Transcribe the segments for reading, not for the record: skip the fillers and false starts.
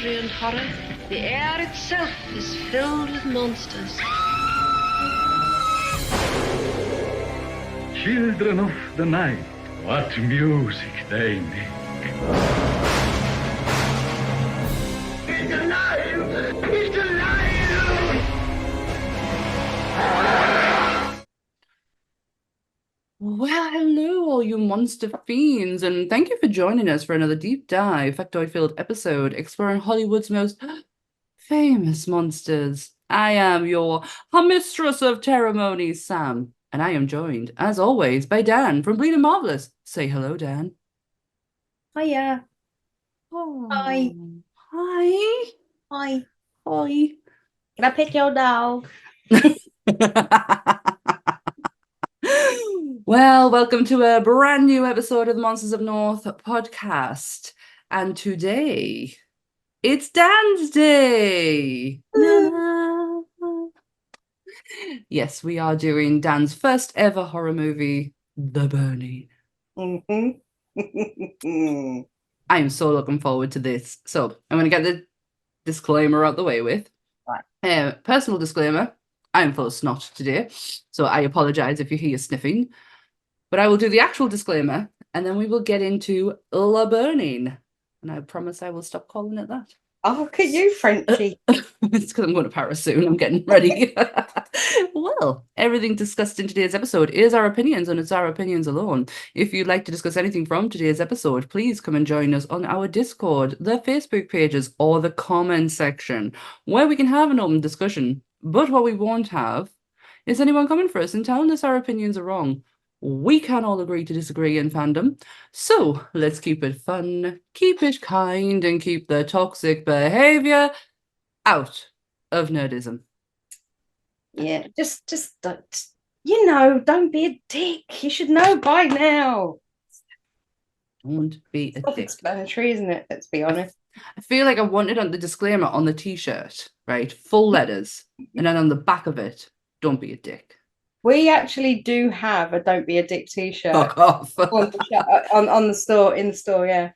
mystery and horror, the air itself is filled with monsters. Children of the night, what music they make. He's alive! He's alive! Well, hello, all you monster fiends, and thank you for joining us for another deep dive, factoid-filled episode exploring Hollywood's most famous monsters. I am your mistress of ceremonies, Sam, and I am joined, as always, by Dan from Bleeding Marvelous. Say hello, Dan. Hiya. Oh, Hi. hi. Hi. Hi. Can I pick your dog? Well, welcome to a brand new episode of the Monsters of North podcast. And today, it's Dan's Day. Yes, we are doing Dan's first ever horror movie, The Burning. I am so looking forward to this. So I'm going to get the disclaimer out the way with. Right. Personal disclaimer, I'm full of snot today, so I apologize if you hear sniffing. But I will do the actual disclaimer, and then we will get into The Burning. And I promise I will stop calling it that. Oh, look at you, Frenchie. It's because I'm going to Paris soon. I'm getting ready. Well, everything discussed in today's episode is our opinions, and it's our opinions alone. If you'd like to discuss anything from today's episode, please come and join us on our Discord, the Facebook pages, or the comment section, where we can have an open discussion. But what we won't have is anyone coming for us and telling us our opinions are wrong. We can all agree to disagree in fandom. So let's keep it fun, keep it kind, and keep the toxic behavior out of nerdism. Yeah, just don't, don't be a dick. You should know by now. Don't be a dick. Self-explanatory, isn't it? Let's be honest. I feel like I wanted on the disclaimer on the t-shirt, right? Full letters. And then on the back of it, don't be a dick. We actually do have a "Don't Be a Dick" t-shirt Fuck off. on the store, in the store. Yeah.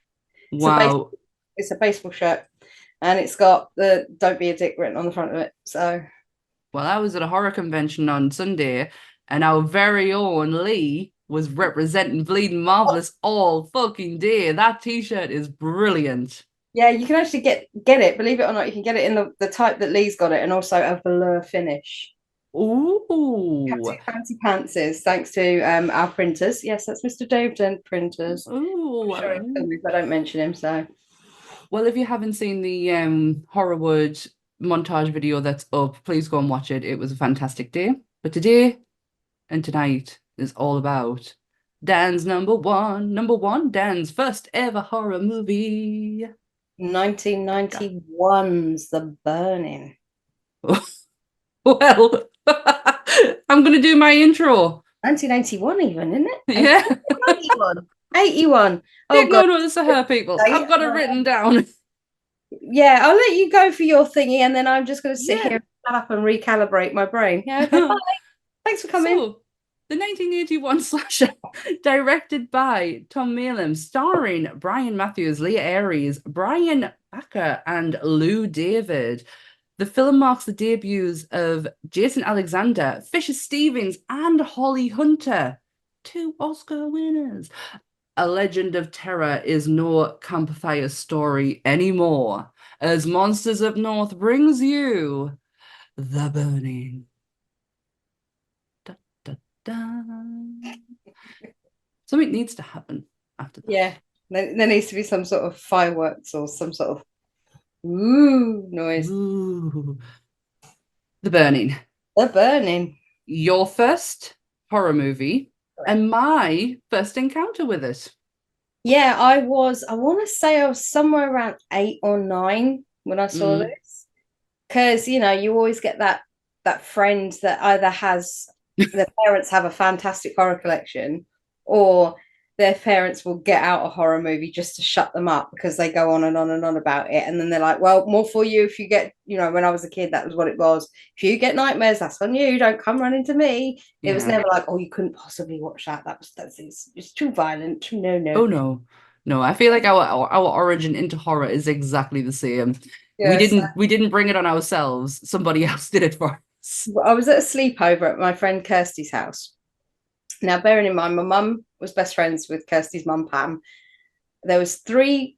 Wow. It's a baseball shirt, and it's got the "Don't Be a Dick" written on the front of it. So. Well, I was at a horror convention on Sunday, and our very own Lee was representing Bleeding Marvelous all fucking day. That t-shirt is brilliant. Yeah, you can actually get it. Believe it or not, you can get it in the type that Lee's got it, and also a velour finish. Ooh. Fancy pantses, thanks to our printers. Yes, that's Mr. Davidson Printers. Ooh. I'm sure he'll tell me if I don't mention him. So. Well, if you haven't seen the Horrorwood montage video that's up, please go and watch it. It was a fantastic day. But today and tonight is all about Dan's number one, Dan's first ever horror movie. 1991's The Burning. Well, I'm going to do my intro. 1981 even, isn't it? Yeah. 81. Oh, God. No, this are her people. I've got it written down. Yeah, I'll let you go for your thingy, and then I'm just going to sit here and shut up and recalibrate my brain. Yeah, okay, bye. Thanks for coming. So, the 1981 slasher, directed by Tom Malem, starring Brian Matthews, Leah Aries, Brian Backer, and Lou David. The film marks the debuts of Jason Alexander, Fisher Stevens, and Holly Hunter, 2 Oscar winners. A Legend of Terror is no campfire story anymore, as Monsters of North brings you The Burning. Da, da, da. Something needs to happen after that. Yeah, there needs to be some sort of fireworks or some sort of ooh noise. Ooh. The Burning. The Burning. Your first horror movie. And my first encounter with it. Yeah, I want to say I was somewhere around 8 or 9 when I saw this. Because, you always get that friend that either has, their parents have a fantastic horror collection, or their parents will get out a horror movie just to shut them up because they go on and on and on about it. And then they're like, well, more for you if you get, when I was a kid, that was what it was. If you get nightmares, that's on you. Don't come running to me. It was never like, oh, you couldn't possibly watch that. It's too violent. No. Oh, no. No, I feel like our origin into horror is exactly the same. Yes. We didn't bring it on ourselves. Somebody else did it for us. I was at a sleepover at my friend Kirsty's house. Now, bearing in mind, my mum was best friends with Kirsty's mum, Pam. There's 3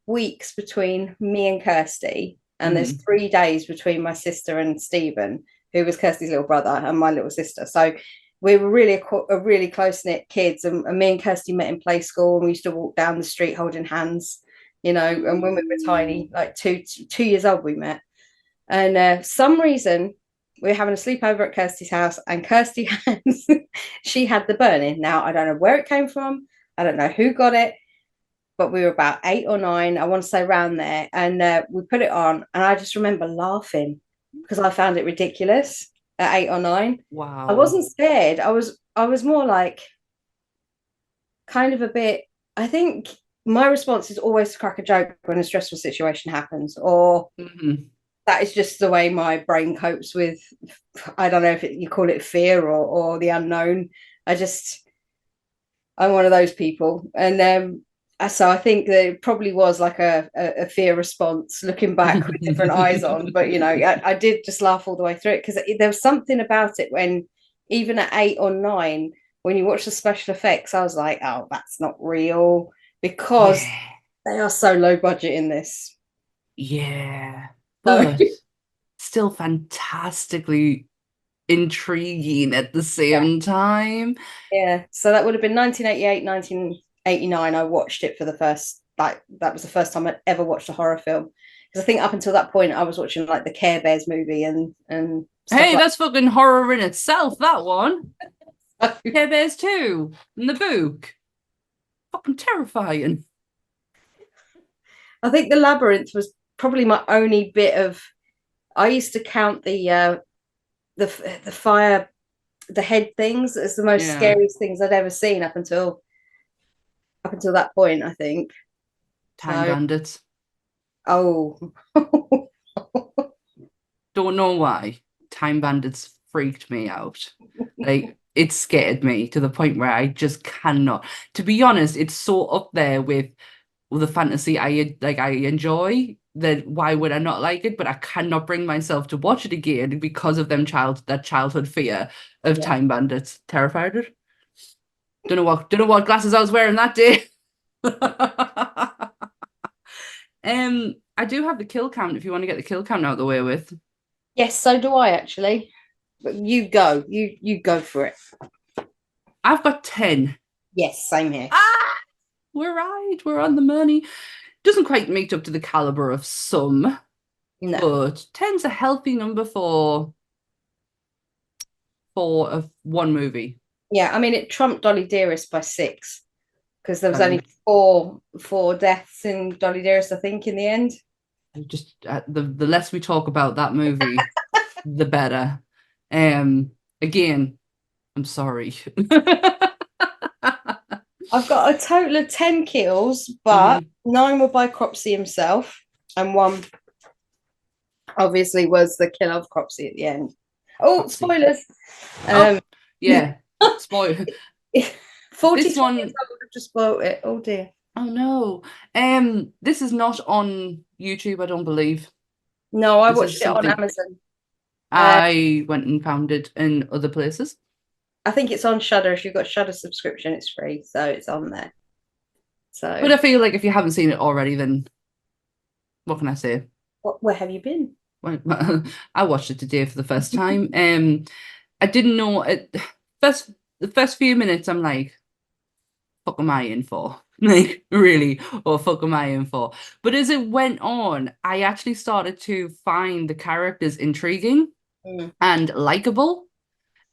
weeks between me and Kirsty, and there's 3 days between my sister and Stephen, who was Kirsty's little brother, and my little sister. So we were really a really close-knit kids, and me and Kirsty met in play school, and we used to walk down the street holding hands, you know, and when we were tiny, like 2 years old, we met. And some reason we were having a sleepover at Kirsty's house, and Kirsty has she had the burning. Now I don't know where it came from. I don't know who got it, but we were about 8 or 9. I want to say around there, and we put it on, and I just remember laughing because I found it ridiculous at 8 or 9. Wow. I wasn't scared. I was more like kind of a bit. I think my response is always to crack a joke when a stressful situation happens, or that is just the way my brain copes with, I don't know if you call it fear or the unknown. I'm one of those people. And so I think that it probably was like a fear response looking back with different eyes on. But, you know, I did just laugh all the way through it because there was something about it when, even at 8 or 9, when you watch the special effects, I was like, oh, that's not real, because they are so low budget in this. Yeah. But still fantastically intriguing at the same time. Yeah. So that would have been 1988, 1989. I watched it for the first, that was the first time I'd ever watched a horror film. Because I think up until that point, I was watching like the Care Bears movie and stuff. Hey, that's fucking horror in itself, that one. Care Bears 2 in the book. Fucking terrifying. I think the Labyrinth was probably my only bit of. I used to count the fire, the head things as the most scariest things I'd ever seen up until that point, I think. Time Bandits. Oh. Don't know why. Time Bandits freaked me out. Like, it scared me to the point where I just cannot. To be honest, it's so up there with the fantasy I enjoy, that why would I not like it? But I cannot bring myself to watch it again because of that childhood fear of Time Bandits. Terrified it. Don't know what glasses I was wearing that day. I do have the kill count if you want to get the kill count out of the way with. Yes, so do I actually. But you go. You go for it. I've got 10. Yes, same here. We're right. We're on the money. Doesn't quite meet up to the caliber of some, but 10's a healthy number for one movie. Yeah, I mean, it trumped Dolly Dearest by 6 because there was only four deaths in Dolly Dearest, I think, in the end. Just the less we talk about that movie, the better. Again, I'm sorry. I've got a total of 10 kills, but 9 were by Cropsy himself, and 1 obviously was the kill of Cropsy at the end. Oh, spoilers! Yeah, spoiler. 40 one years old, I've just spoiled it. Oh dear. Oh no. This is not on YouTube, I don't believe. No, I watched it on Amazon. I went and found it in other places. I think it's on Shudder. If you've got Shudder subscription, it's free, so it's on there. So, but I feel like if you haven't seen it already, then what can I say? Where have you been? Well, I watched it today for the first time. I didn't know it. The first few minutes, I'm like, "Fuck am I in for?" Like, really, or fuck am I in for? But as it went on, I actually started to find the characters intriguing and likable.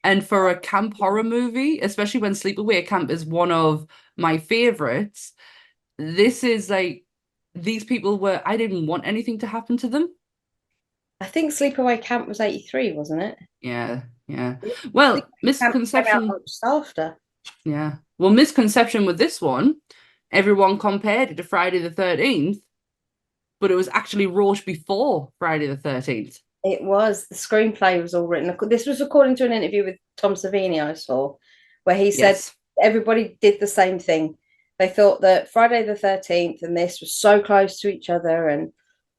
And for a camp horror movie, especially when Sleepaway Camp is one of my favorites, this is like, these people I didn't want anything to happen to them. I think Sleepaway Camp was 83, wasn't it? Yeah. Well, misconception. After. Yeah. Well, misconception with this one, everyone compared it to Friday the 13th, but it was actually wrote before Friday the 13th. It was. The screenplay was all written. This was according to an interview with Tom Savini I saw, where he said everybody did the same thing. They thought that Friday the 13th and this was so close to each other. And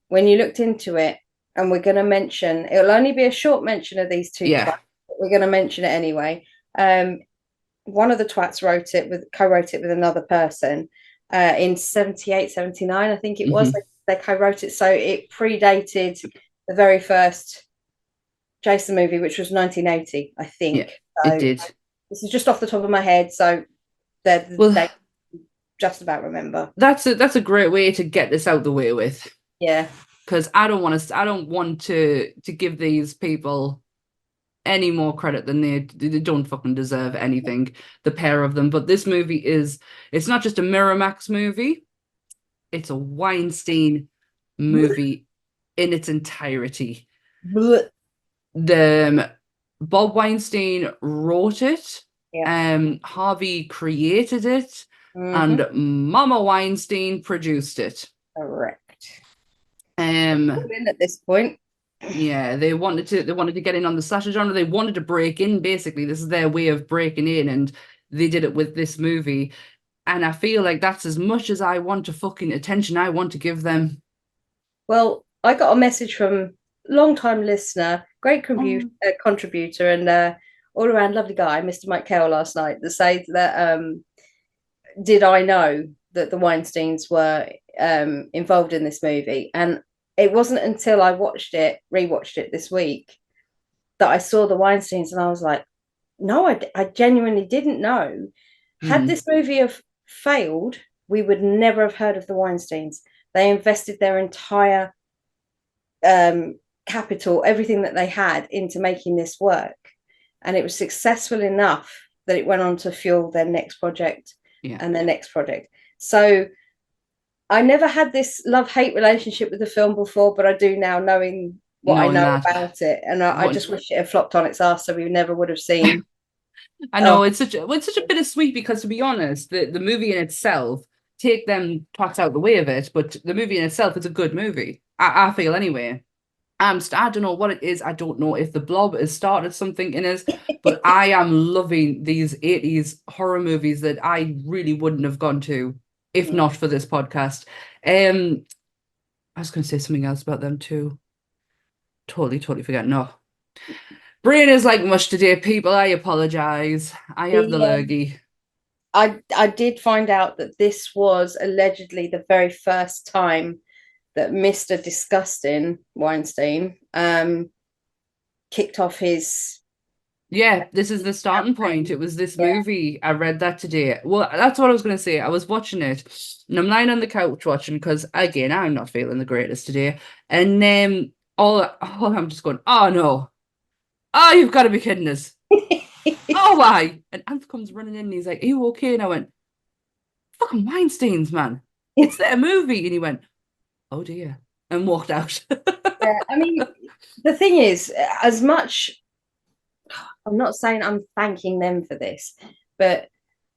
when you looked into it, and we're going to mention, it'll only be a short mention of these two Yeah. twats, but we're going to mention it anyway. One of the twats co-wrote it with another person in 78, 79, I think it was. They co-wrote it. So it predated the very first Jason movie, which was 1980, I think. Yeah, so it did. This is just off the top of my head, so they just about remember. That's a great way to get this out the way with. Yeah. Because I don't want to give these people any more credit than they don't fucking deserve anything, the pair of them. But this movie it's not just a Miramax movie, it's a Weinstein movie in its entirety. The Bob Weinstein wrote it, Harvey created it, and Mama Weinstein produced it. Correct. At this point. Yeah, they wanted to get in on the slasher genre. They wanted to break in, basically. This is their way of breaking in, and they did it with this movie. And I feel like that's as much as I want to fucking attention I want to give them. Well, I got a message from long-time listener, great contributor, and all-around lovely guy, Mr. Mike Kell, last night, that said that did I know that the Weinsteins were involved in this movie? And it wasn't until I rewatched it this week, that I saw the Weinsteins, and I was like, no, I genuinely didn't know. Had this movie have failed, we would never have heard of the Weinsteins. They invested their entire capital, everything that they had, into making this work. And it was successful enough that it went on to fuel their next project and their next project. So I never had this love-hate relationship with the film before, but I do now, knowing what I know about it. And I just wish it had flopped on its ass, so we never would have seen. I know, it's such a bittersweet, because, to be honest, the movie in itself, take them twats out the way of it, but the movie in itself is a good movie. I feel anyway. I don't know what it is. I don't know if the Blob has started something in us, but I am loving these 80s horror movies that I really wouldn't have gone to if not for this podcast. I was going to say something else about them too. Totally forget. No. Brain is like mush today, people. I apologize. I have the lurgy. I did find out that this was allegedly the very first time that Mr. Disgusting Weinstein kicked off his... Yeah, this is the starting point. It was this movie. I read that today. Well, that's what I was going to say. I was watching it, and I'm lying on the couch watching, because, again, I'm not feeling the greatest today. And then I'm just going, oh, no. Oh, you've got to be kidding us. Oh, why? And Anth comes running in, and he's like, are you okay? And I went, fucking Weinsteins, man. It's their movie. And he went, oh, dear. And walked out. Yeah, I mean, the thing is, as much... I'm not saying I'm thanking them for this, but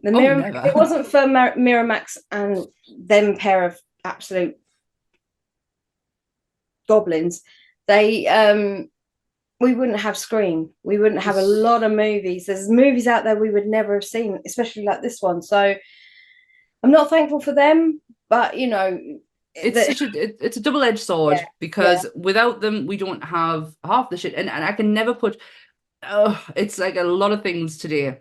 it wasn't for Miramax and them pair of absolute goblins. We wouldn't have Scream. We wouldn't have a lot of movies. There's movies out there we would never have seen, especially like this one. So I'm not thankful for them, but you know, it's a double-edged sword, because without them we don't have half the shit. And I can never put... it's like a lot of things today.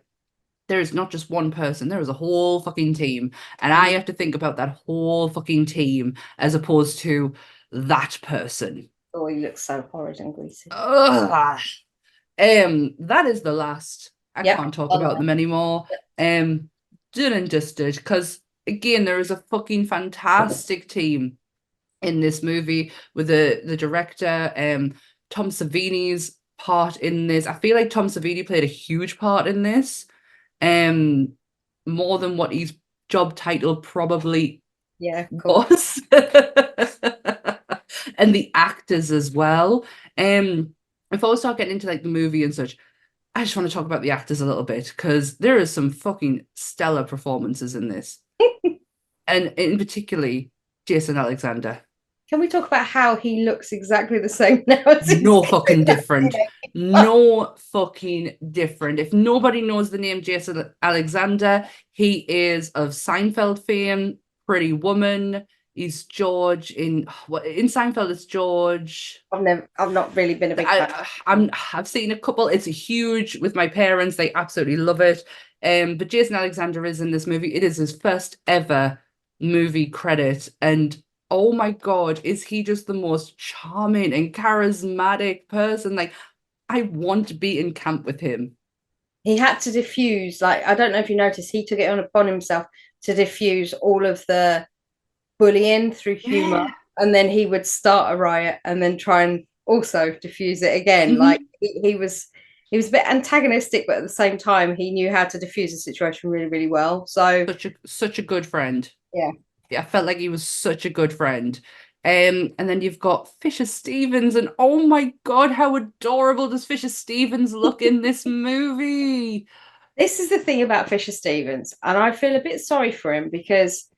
There is not just one person, there is a whole fucking team, and I have to think about that whole fucking team as opposed to that person. Oh, he looks so horrid and greasy. That is the last. I can't talk about them anymore. Done and dusted, because again, there is a fucking fantastic team in this movie with the director, Tom Savini's part in this. I feel like Tom Savini played a huge part in this, more than what his job title probably was. And the actors as well. If I start getting into like the movie and such, I just want to talk about the actors a little bit, because there is some fucking stellar performances in this. And in particularly Jason Alexander. can we talk about how he looks exactly the same now? As No fucking different. No fucking different. If nobody knows the name Jason Alexander, he is of Seinfeld fame, Pretty Woman. He's George in Seinfeld. It's George. I've not really been a big fan. I've seen a couple. It's huge with my parents. They absolutely love it. But Jason Alexander is in this movie. It is his first ever movie credit, and oh my God, is he just the most charming and charismatic person? Like, I want to be in camp with him. He had to diffuse, like, I don't know if you noticed, he took it upon himself to diffuse all of the bullying through humor, and then he would start a riot and then try and also diffuse it again. Like he was a bit antagonistic, but at the same time he knew how to diffuse the situation really, really well. So such a good friend. Yeah, I felt like he was such a good friend. And then you've got Fisher Stevens, and oh my God, how adorable does Fisher Stevens look in this movie? This is the thing about Fisher Stevens, and I feel a bit sorry for him because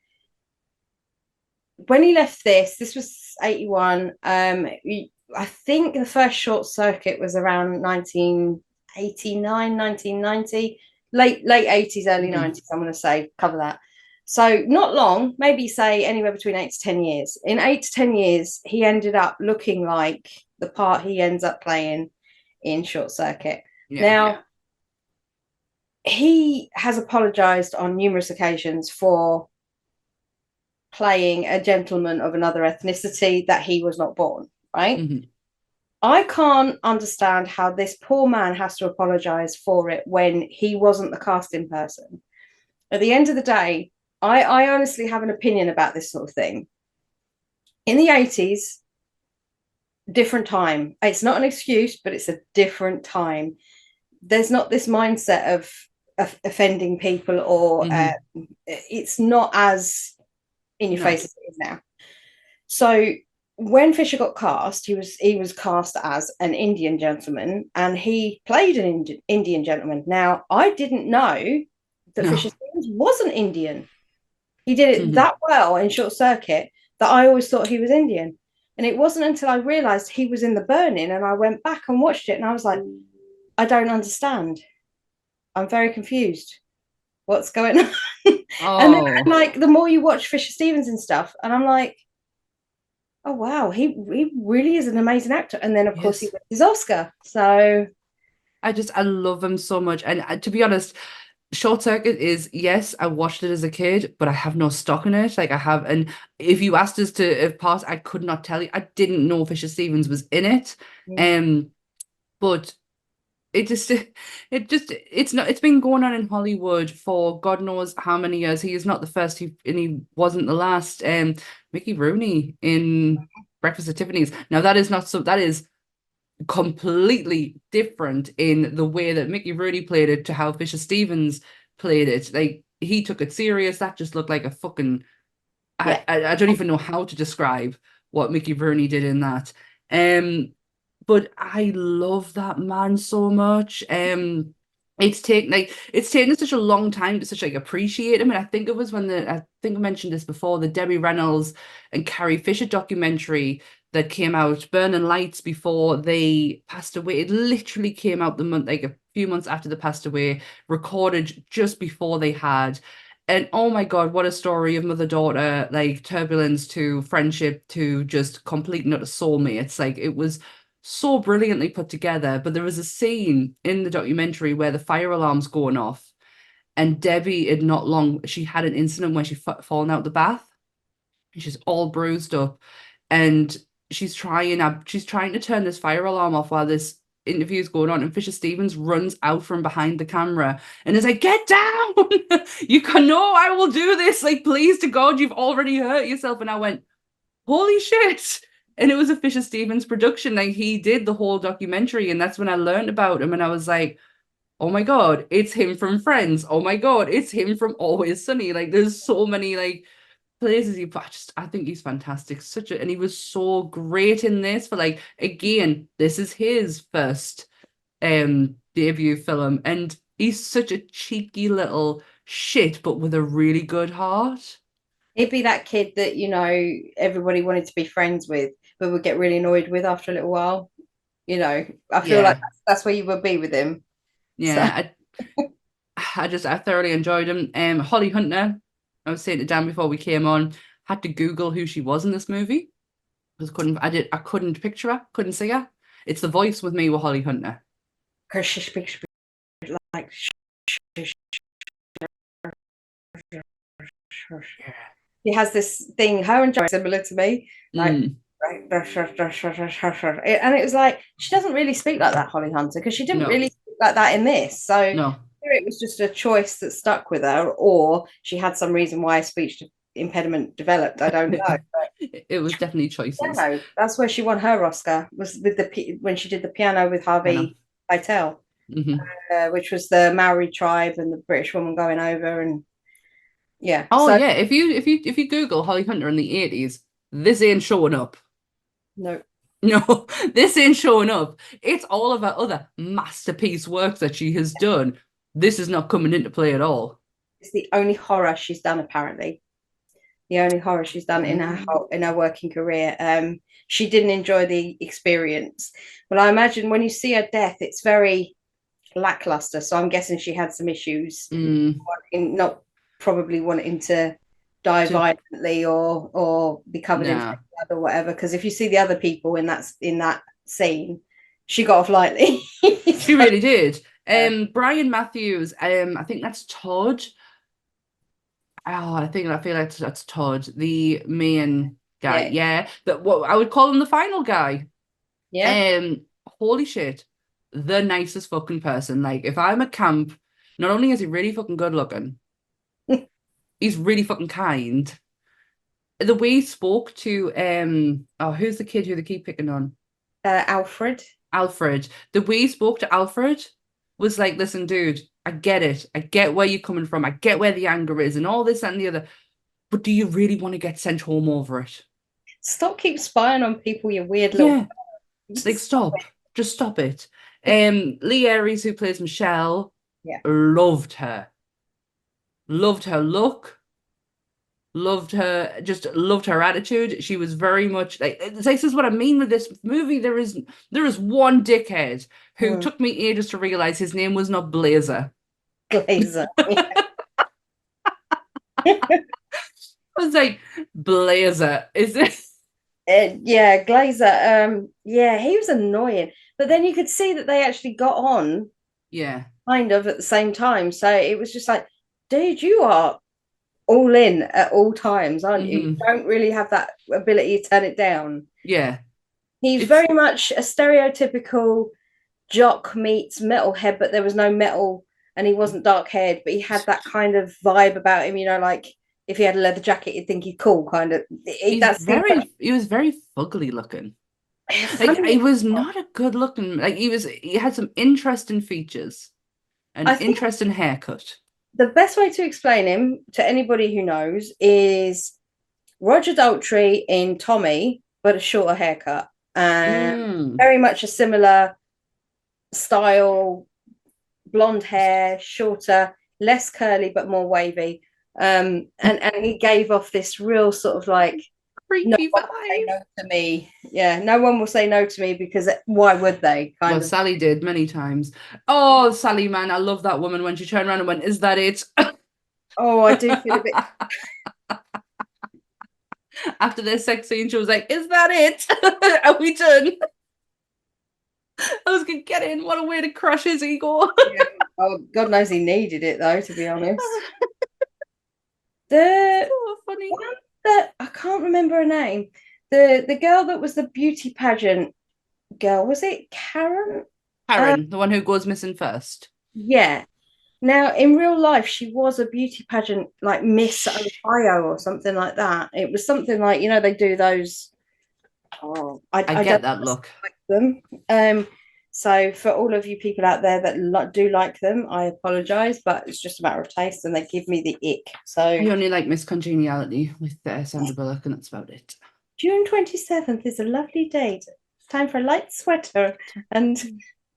when he left this was 81. I think the first Short Circuit was around 1989, 1990, late 80s, early 90s. I'm going to say cover that. So not long, maybe say anywhere between 8 to 10 years. In 8 to 10 years, he ended up looking like the part he ends up playing in Short Circuit. He has apologized on numerous occasions for playing a gentleman of another ethnicity that he was not born, right? I can't understand how this poor man has to apologize for it when he wasn't the casting person. At the end of the day, I honestly have an opinion about this sort of thing. In the 80s, different time. It's not an excuse, but it's a different time. There's not this mindset of offending people, or it's not as in your face as it is now. So when Fisher got cast, he was cast as an Indian gentleman, and he played an Indian gentleman. Now, I didn't know that Fisher Stevens wasn't Indian. He did it that well in Short Circuit that I always thought he was Indian. And it wasn't until I realized he was in The Burning, and I went back and watched it, and I was like, I don't understand. I'm very confused. What's going on? And then, like, the more you watch Fisher Stevens and stuff, and I'm like, oh wow, he really is an amazing actor. And then of course he wins his Oscar. So I love him so much. And to be honest, Short Circuit is, yes, I watched it as a kid, but I have no stock in it. Like I have, and if you asked us to pass, I could not tell you. I didn't know Fisher Stevens was in it. But it's been going on in Hollywood for God knows how many years. He is not the first, and he wasn't the last. Mickey Rooney in Breakfast at Tiffany's. Now that is completely different in the way that Mickey Rooney played it to how Fisher Stevens played it. Like he took it serious. That just looked like a fucking I don't even know how to describe what Mickey Rooney did in that. But I love that man so much. It's taken us such a long time to appreciate him. And I think it was when I think I mentioned this before, the Debbie Reynolds and Carrie Fisher documentary that came out, Burning Lights, before they passed away. It literally came out a few months after they passed away, recorded just before they had. And oh my God, what a story of mother-daughter, like turbulence to friendship to just complete and utter soulmates. Like it was so brilliantly put together. But there was a scene in the documentary where the fire alarm's going off, and Debbie she had an incident where she fallen out the bath, and she's all bruised up, and she's trying to turn this fire alarm off while this interview is going on, and Fisher Stevens runs out from behind the camera and is like, "Get down! No, I will do this. Like, please to God, you've already hurt yourself." And I went, holy shit. And it was a Fisher Stevens production. Like he did the whole documentary, and that's when I learned about him. And I was like, oh my God, it's him from Friends. Oh my God, it's him from Always Sunny. Like there's so many like places he put. I think he's fantastic. And he was so great in this for again, this is his first debut film, and he's such a cheeky little shit, but with a really good heart. He'd be that kid that, everybody wanted to be friends with, but would get really annoyed with after a little while. I feel like Yeah. that's where you would be with him. So, Yeah. I thoroughly enjoyed him. Holly Hunter, I was saying to Dan before we came on, had to Google who she was in this movie. Because I couldn't picture her, couldn't see her. It's the voice with me with Holly Hunter. because she speaks like she has this thing, her and Joe similar to me. Like Mm. and it was like she doesn't really speak like that, Holly Hunter, because she didn't No. really speak like that in this. So No. it was just a choice that stuck with her, or she had some reason why speech impediment developed. I don't know. It was definitely choices. Piano. That's where she won her Oscar, was with when she did the piano with Harvey Keitel, which was the Maori tribe and the British woman going over, and yeah. Oh so, yeah, if you Google Holly Hunter in the 80s, this ain't showing up. no. No, this ain't showing up. It's all of her other masterpiece work that she has done. This is not coming into play at all. It's the only horror she's done, apparently. The only horror she's done in her working career. She didn't enjoy the experience. Well, I imagine when you see her death, it's very lackluster. So I'm guessing she had some issues, in not probably wanting to die violently or be covered in blood or whatever. Because if you see the other people in that scene, she got off lightly. She really did. Brian Matthews, I think that's Todd. Oh, I feel like that's Todd, the main guy. Yeah. What I would call him the final guy. Yeah. Holy shit. The nicest fucking person. Like, if I'm at camp, not only is he really fucking good looking, he's really fucking kind. The way he spoke to who's the kid who they keep picking on? Alfred. The way he spoke to Alfred was like, listen, dude, I get it. I get where you're coming from. I get where the anger is and all this and the other. But do you really want to get sent home over it? Stop keep spying on people, you weird little. Yeah. Like, stop. Just stop it. Lee Aries, who plays Michelle, loved her. Loved her look. Loved her attitude. She was very much like, this is what I mean with this movie. There is one dickhead who took me ages to realize his name was not Blazer. Glazer. I was like, Blazer, is this? Yeah, Glazer. Yeah, he was annoying, but then you could see that they actually got on. Yeah, kind of at the same time. So it was just like, dude, you are all in at all times, aren't you? You don't really have that ability to turn it down. Yeah, he's very much a stereotypical jock meets metalhead, but there was no metal, and he wasn't dark haired, but he had that kind of vibe about him. Like, if he had a leather jacket, you'd think he's cool, kind of. He was very fugly looking. Like, he was not a good looking. Like, he had some interesting features, an interesting haircut. The best way to explain him to anybody who knows is Roger Daltrey in Tommy, but a shorter haircut. Very much a similar style, blonde hair, shorter, less curly, but more wavy. And he gave off this real sort of like, creepy vibe. Say no to me. Yeah, no one will say no to me, because why would they? Sally did many times. Oh, Sally, man, I love that woman when she turned around and went, "Is that it?" Oh, I do feel a bit. After their sex scene, she was like, "Is that it? Are we done?" I was gonna get in. What a way to crush his ego. Yeah. Oh, God knows he needed it, though, to be honest. So funny. One that I can't remember her name. The girl that was the beauty pageant girl, was it Karen? Karen, the one who goes missing first. Yeah. Now, in real life, she was a beauty pageant, like Miss Ohio or something like that. It was something like, they do those. Oh, I get that look. Like them. So for all of you people out there that do like them, I apologize, but it's just a matter of taste, and they give me the ick. So I only like Miss Congeniality with Sandra Bullock, and that's about it. June 27th is a lovely date. Time for a light sweater. And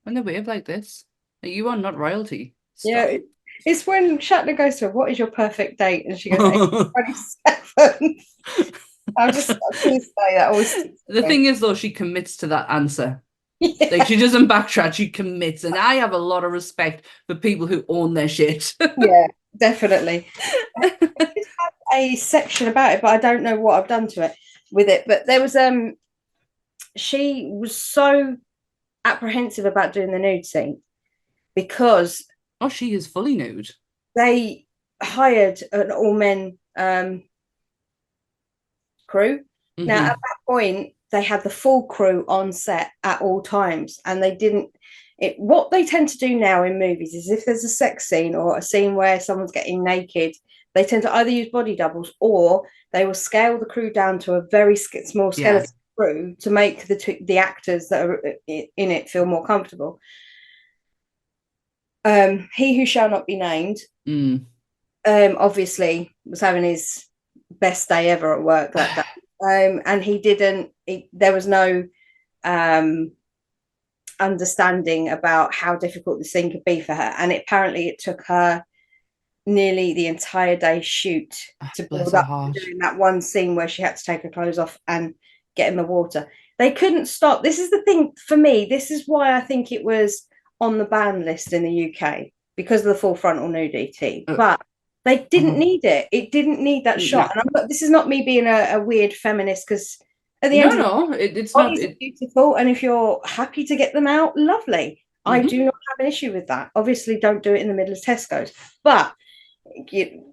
when they wave like this, you are not royalty. Stop. Yeah, it's when Shatner goes to her, "What is your perfect date?" And she goes, 27. happened. I'm just going to say that always. The thing is, though, she commits to that answer. Yeah. Like, she doesn't backtrack, she commits. And I have a lot of respect for people who own their shit. Yeah, definitely. I did have a section about it, but I don't know what I've done to it with it. But there was she was so apprehensive about doing the nude scene because Oh, she is fully nude. they hired an all-men crew. Now, at that point, they had the full crew on set at all times, and they didn't. What they tend to do now in movies is if there's a sex scene or a scene where someone's getting naked, they tend to either use body doubles or they will scale the crew down to a very small skeleton crew to make the actors that are in it feel more comfortable. He who shall not be named, obviously was having his best day ever at work that day. And he didn't. There was no understanding about how difficult the scene could be for her, and apparently it took her nearly the entire day shoot to build up to doing that one scene where she had to take her clothes off and get in the water. They couldn't stop. This is the thing for me. This is why I think it was on the ban list in the UK, because of the full frontal nudity. But they didn't need it. It didn't need that shot. And this is not me being a weird feminist, because at the end of it's not beautiful, and if you're happy to get them out, lovely. I do not have an issue with that. Obviously, don't do it in the middle of Tesco's, but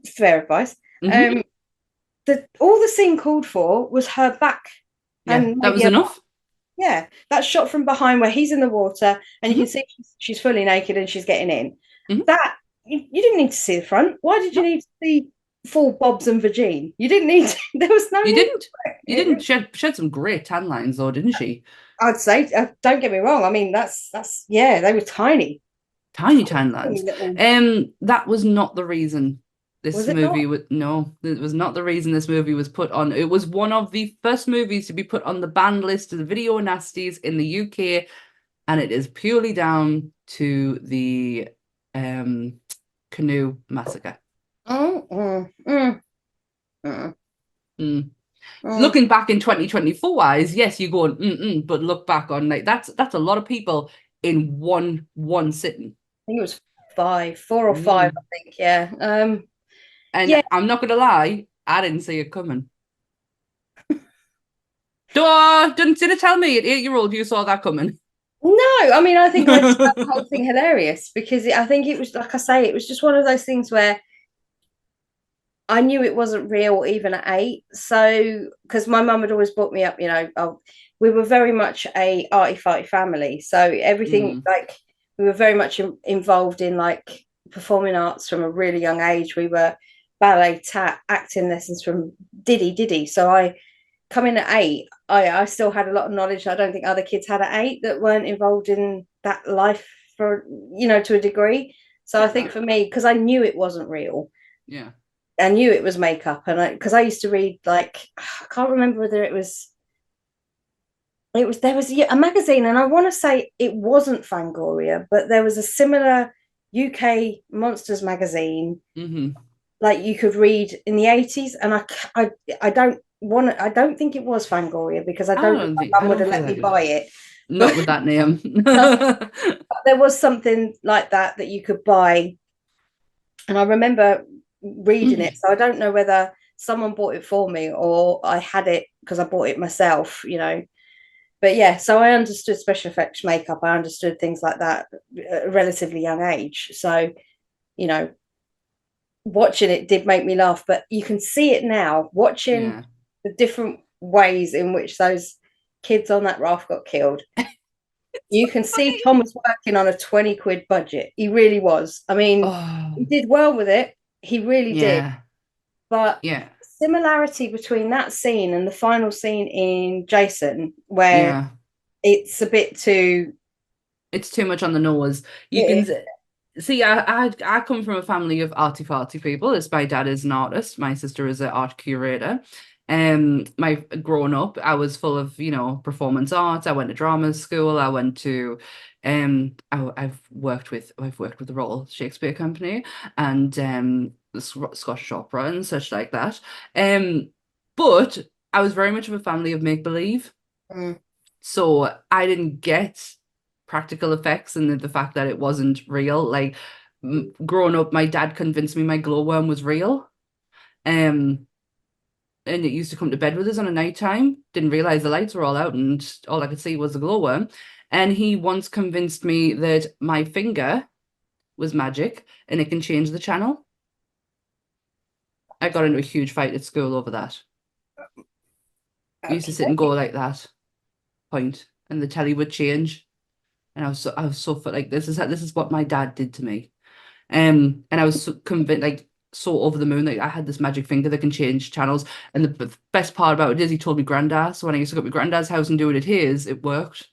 fair advice. All the scene called for was her back, and that was enough. Yeah, that shot from behind where he's in the water and you can see she's fully naked and she's getting in. That you didn't need to see the front. Why did you need to see full bobs and vagine? You didn't need to, there was no you didn't. She had some great tan lines though, didn't she? I'd say, don't get me wrong, I mean that's they were tiny tan lines. That was not the reason this movie was it was not the reason this movie was put on. It was one of the first movies to be put on the banned list of the video nasties in the UK, and it is purely down to the canoe massacre. Looking back in 2024 wise, yes, you're going but look back on, like, that's a lot of people in one sitting. I think it was 4 or 5, I think. And I'm not gonna lie, I didn't see it coming. Didn't tell me at 8-year-old you saw that coming. No, I mean, I think I just found the whole thing hilarious, because I think it was, like I say, it was just one of those things where I knew it wasn't real even at 8. So, because my mum had always brought me up, we were very much a arty-farty family. So everything, like, we were very much involved in, like, performing arts from a really young age. We were ballet, acting lessons from diddy. So I come in at 8. I still had a lot of knowledge I don't think other kids had at 8 that weren't involved in that life for, to a degree. So I think for me, because I knew it wasn't real. Yeah. I knew it was makeup, and because I used to read, like, I can't remember whether there was a magazine, and I want to say it wasn't Fangoria, but there was a similar UK monsters magazine, like you could read in the 80s, and I don't think it was Fangoria, because I don't think my mum would have let me buy it. Not with that name. There was something like that you could buy, and I remember reading it. So I don't know whether someone bought it for me or I had it because I bought it myself, But yeah, so I understood special effects makeup. I understood things like that at a relatively young age. So, watching it did make me laugh. But you can see it now, watching the different ways in which those kids on that raft got killed. You can see Tom was working on a 20 quid budget. He really was. I mean, he did well with it. He really did. But similarity between that scene and the final scene in Jason, where it's a bit too much on the nose. You can see, I come from a family of arty-farty people. As my dad is an artist, my sister is an art curator. My growing up, I was full of, performance arts. I went to drama school. I went to I've worked with the Royal Shakespeare Company and the Scottish Opera and such like that. But I was very much of a family of make-believe. Mm. So I didn't get practical effects and the fact that it wasn't real. Like growing up, my dad convinced me my glowworm was real. And it used to come to bed with us on a night time. Didn't realize the lights were all out and all I could see was the glowworm. And he once convinced me that my finger was magic and it can change the channel. I got into a huge fight at school over that. We used to sit and go like that, point, and the telly would change. And I was so like this is what my dad did to me. And I was so convinced, like so over the moon, that I had this magic finger that can change channels. And the best part about it is he told me granddad. So when I used to go to my granddad's house and do it at his, it worked.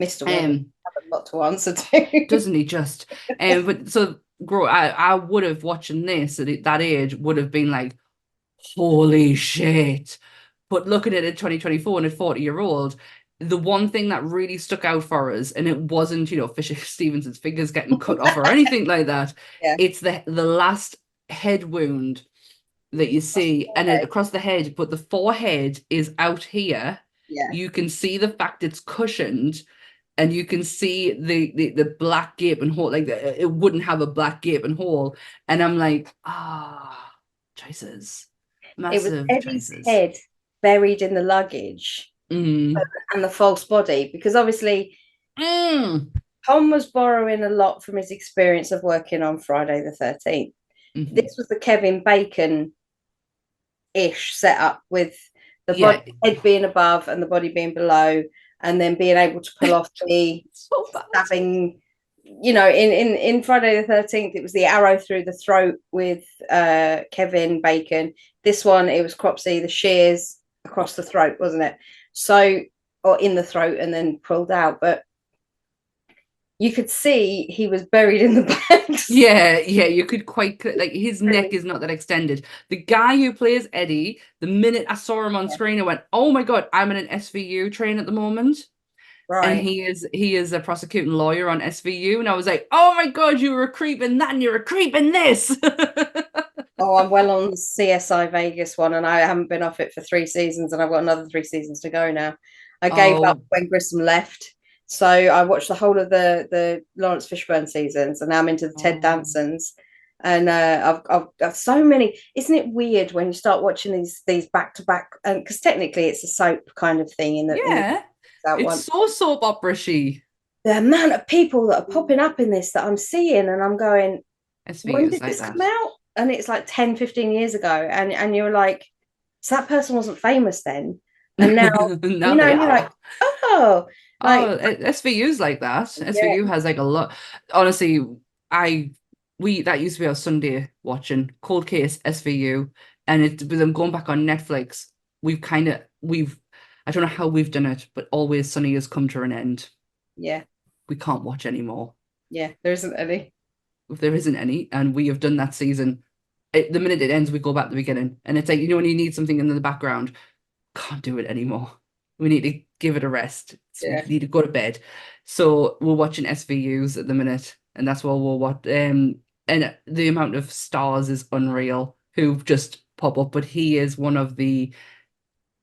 Mr. Woman, have a lot to answer to. Doesn't he just? But so I would have watching this at that age would have been like, holy shit. But looking at it 2024 and a 40-year-old, the one thing that really stuck out for us, and it wasn't, Fisher Stevenson's fingers getting cut off or anything like that. Yeah. It's the last head wound that you see, and it across the head, but the forehead is out here. Yeah. You can see the fact it's cushioned, and you can see the black gaping hole. Like it wouldn't have a black gaping hole, and I'm like, choices, massive it was Eddie's choices. head buried in the luggage and the false body, because obviously Tom was borrowing a lot from his experience of working on Friday the 13th. This was the Kevin Bacon ish setup with the body, head being above and the body being below, and then being able to pull off the stabbing. In Friday the 13th, it was the arrow through the throat with Kevin Bacon. This one, it was Cropsy, the shears across the throat, wasn't it? So, or in the throat and then pulled out. But you could see he was buried in the bags. Yeah, you could quite, like, his neck is not that extended. The guy who plays Eddie, the minute I saw him on screen, I went, oh my God, I'm in an SVU train at the moment. Right. And he is a prosecuting lawyer on SVU. And I was like, oh my God, you were a creep in that and you're a creep in this. Oh, I'm well on the CSI Vegas one, and I haven't been off it for 3 seasons, and I've got another 3 seasons to go now. I gave up when Grissom left. So I watched the whole of the Lawrence Fishburne seasons, and now I'm into the Ted Dansons. And I've got so many. Isn't it weird when you start watching these back to back? Because technically it's a soap kind of thing. It's so soap opera-y. The amount of people that are popping up in this that I'm seeing, and I'm going, when did this come out? And it's like 10, 15 years ago. And you're like, so that person wasn't famous then. And now, you're like, SVU's like that. SVU has like a lot. Honestly, that used to be our Sunday watching Cold Case SVU, and with them going back on Netflix, I don't know how we've done it, but Always Sunny has come to an end. Yeah, we can't watch anymore. Yeah, there isn't any. If there isn't any, and we have done that season, the minute it ends, we go back to the beginning, and it's like, when you need something in the background, can't do it anymore. We need to give it a rest. We need to go to bed. So we're watching SVUs at the minute, and that's what we'll watch. And the amount of stars is unreal who just pop up. But he is one of the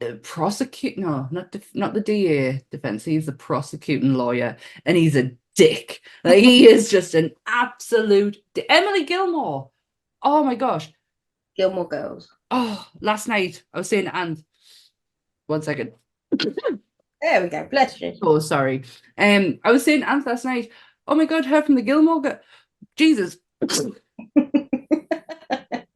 not the DA defense. He's the prosecuting lawyer, and he's a dick. Like, he is just an absolute Emily Gilmore. Oh my gosh, Gilmore Girls. Oh, last night I was saying, and 1 second. There we go. Bless you. Oh, sorry. I was saying Ant last night. Oh my God, her from the Gilmore Girls. Jesus.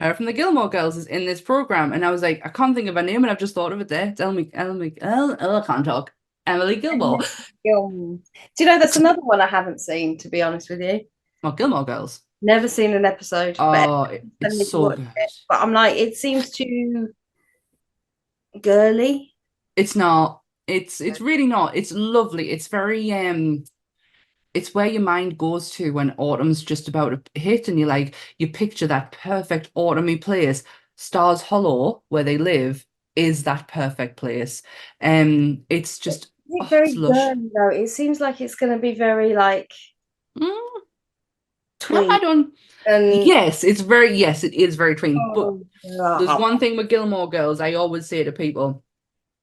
Her from the Gilmore Girls is in this program, and I was like, I can't think of her name, and I've just thought of it there. It's I can't talk. Emily Gilmore. Do you know that's another one I haven't seen, to be honest with you? Oh, Gilmore Girls. Never seen an episode. Oh, it's so good. But I'm like, it seems too girly. It's not. It's really not. It's lovely. It's very it's where your mind goes to when autumn's just about to hit, and you picture that perfect autumny place, Stars Hollow, where they live, is that perfect place. It's just It's very it's lush. girly though. It seems like it's going to be very like Mm, no, I twee don't. and Yes, it is very tween. But there's oh, one thing with Gilmore Girls I always say to people,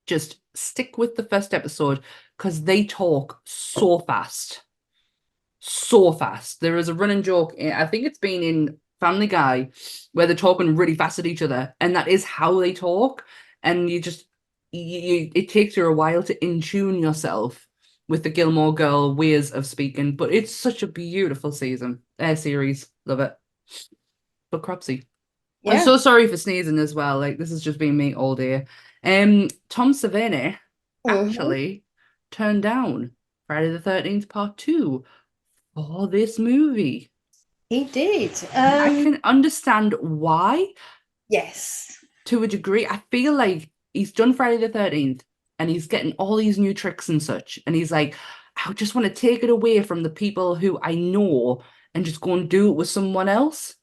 just stick with the first episode because they talk so fast. So fast. There is a running joke, I think it's been in Family Guy, where they're talking really fast at each other, and that is how they talk. And it takes you a while to in tune yourself with the Gilmore Girl ways of speaking, but it's such a beautiful series. Love it. But Cropsy. I'm yeah. so sorry for sneezing as well. Like this has just been me all day. Tom Savini Mhm. actually turned down Friday the 13th Part 2 for this movie. He did. I can understand why Yes. to a degree. I feel like he's done Friday the 13th and he's getting all these new tricks and such. And he's like, I just want to take it away from the people who I know and just go and do it with someone else.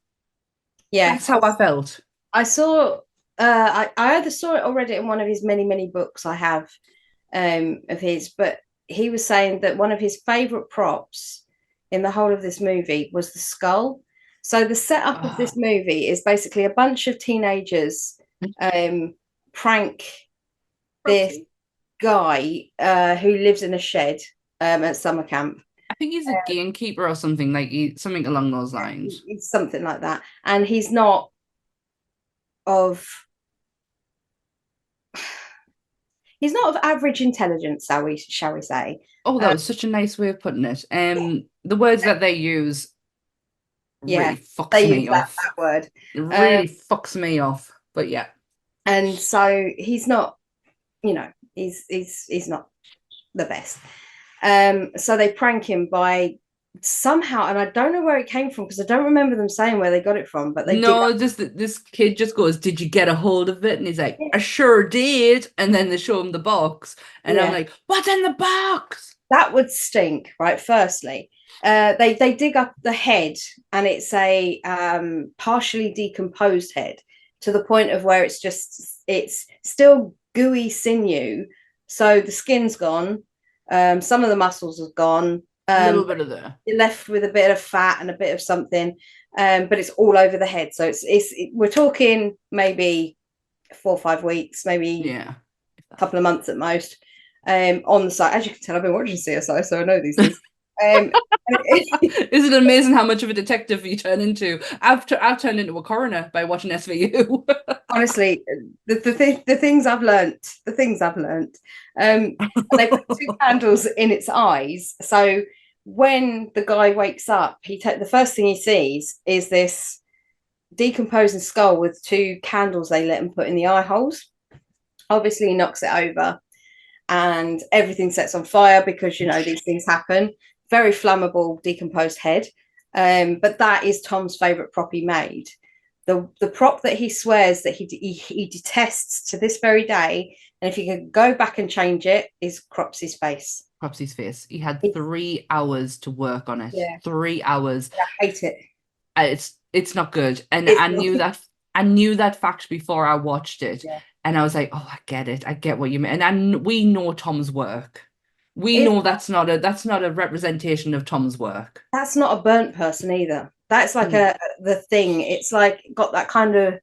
Yeah. That's how I felt. I saw I either saw it already in one of his many, many books I have of his, but he was saying that one of his favorite props in the whole of this movie was the skull. So the setup of this movie is basically a bunch of teenagers prank this Cropsy. guy who lives in a shed at summer camp. I think he's a gamekeeper or something something along those lines. It's something like that, and he's not of average intelligence, shall we say. Oh, that was such a nice way of putting it. The words that they use Yeah, really fucks they use me that off. word. It really fucks me off. But yeah. And so he's not, he's not the best. So they prank him by somehow, and I don't know where it came from because I don't remember them saying where they got it from, but they dig No, up. just this kid just goes, "Did you get a hold of it?" And he's like, "I sure did." And then they show him the box, and I'm Yeah, like, "What's in the box?" that would stink, right? Firstly, they dig up the head, and it's a partially decomposed head to the point of where it's still gooey sinew, so the skin's gone, some of the muscles have gone, A little bit of there. you're left with a bit of fat and a bit of something, but it's all over the head. So we're talking maybe 4 or 5 weeks, maybe Yeah. a couple of months at most, on the site. As you can tell, I've been watching CSI, so I know these things. Isn't it amazing how much of a detective you turn into? I've turned into a coroner by watching SVU. Honestly, the things I've learnt, they put two candles in its eyes. So when the guy wakes up, the first thing he sees is this decomposing skull with two candles they let him put in the eye holes. Obviously, he knocks it over, and everything sets on fire because these things happen. Very flammable, decomposed head. But that is Tom's favorite prop he made. The prop that he swears that he detests to this very day, and if you could go back and change it, is Cropsy's face. Cropsy's face. He had 3 hours to work on it. Yeah. 3 hours. I hate it. It's not good. And It's I not. knew that fact before I watched it. Yeah. And I was like, oh, I get it. I get what you mean. And we know Tom's work. We It's know that's not a representation of Tom's work. That's not a burnt person either. That's like the thing. It's like got that kind of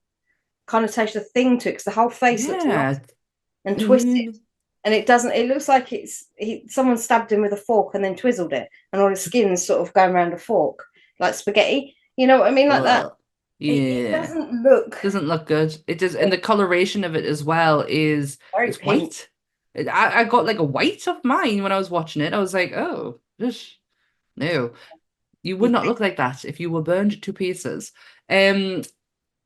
connotation of thing to it because the whole face looks Yeah. and twisted, and it doesn't. It looks like someone stabbed him with a fork and then twizzled it, and all his skin's sort of going around a fork like spaghetti. You know what I mean? Like that. It Yeah. doesn't look good. It does, and the coloration of it as well is very it's pink. white. I got like a white of mine when I was watching it. I was like, oh, no. You would not look like that if you were burned to pieces. This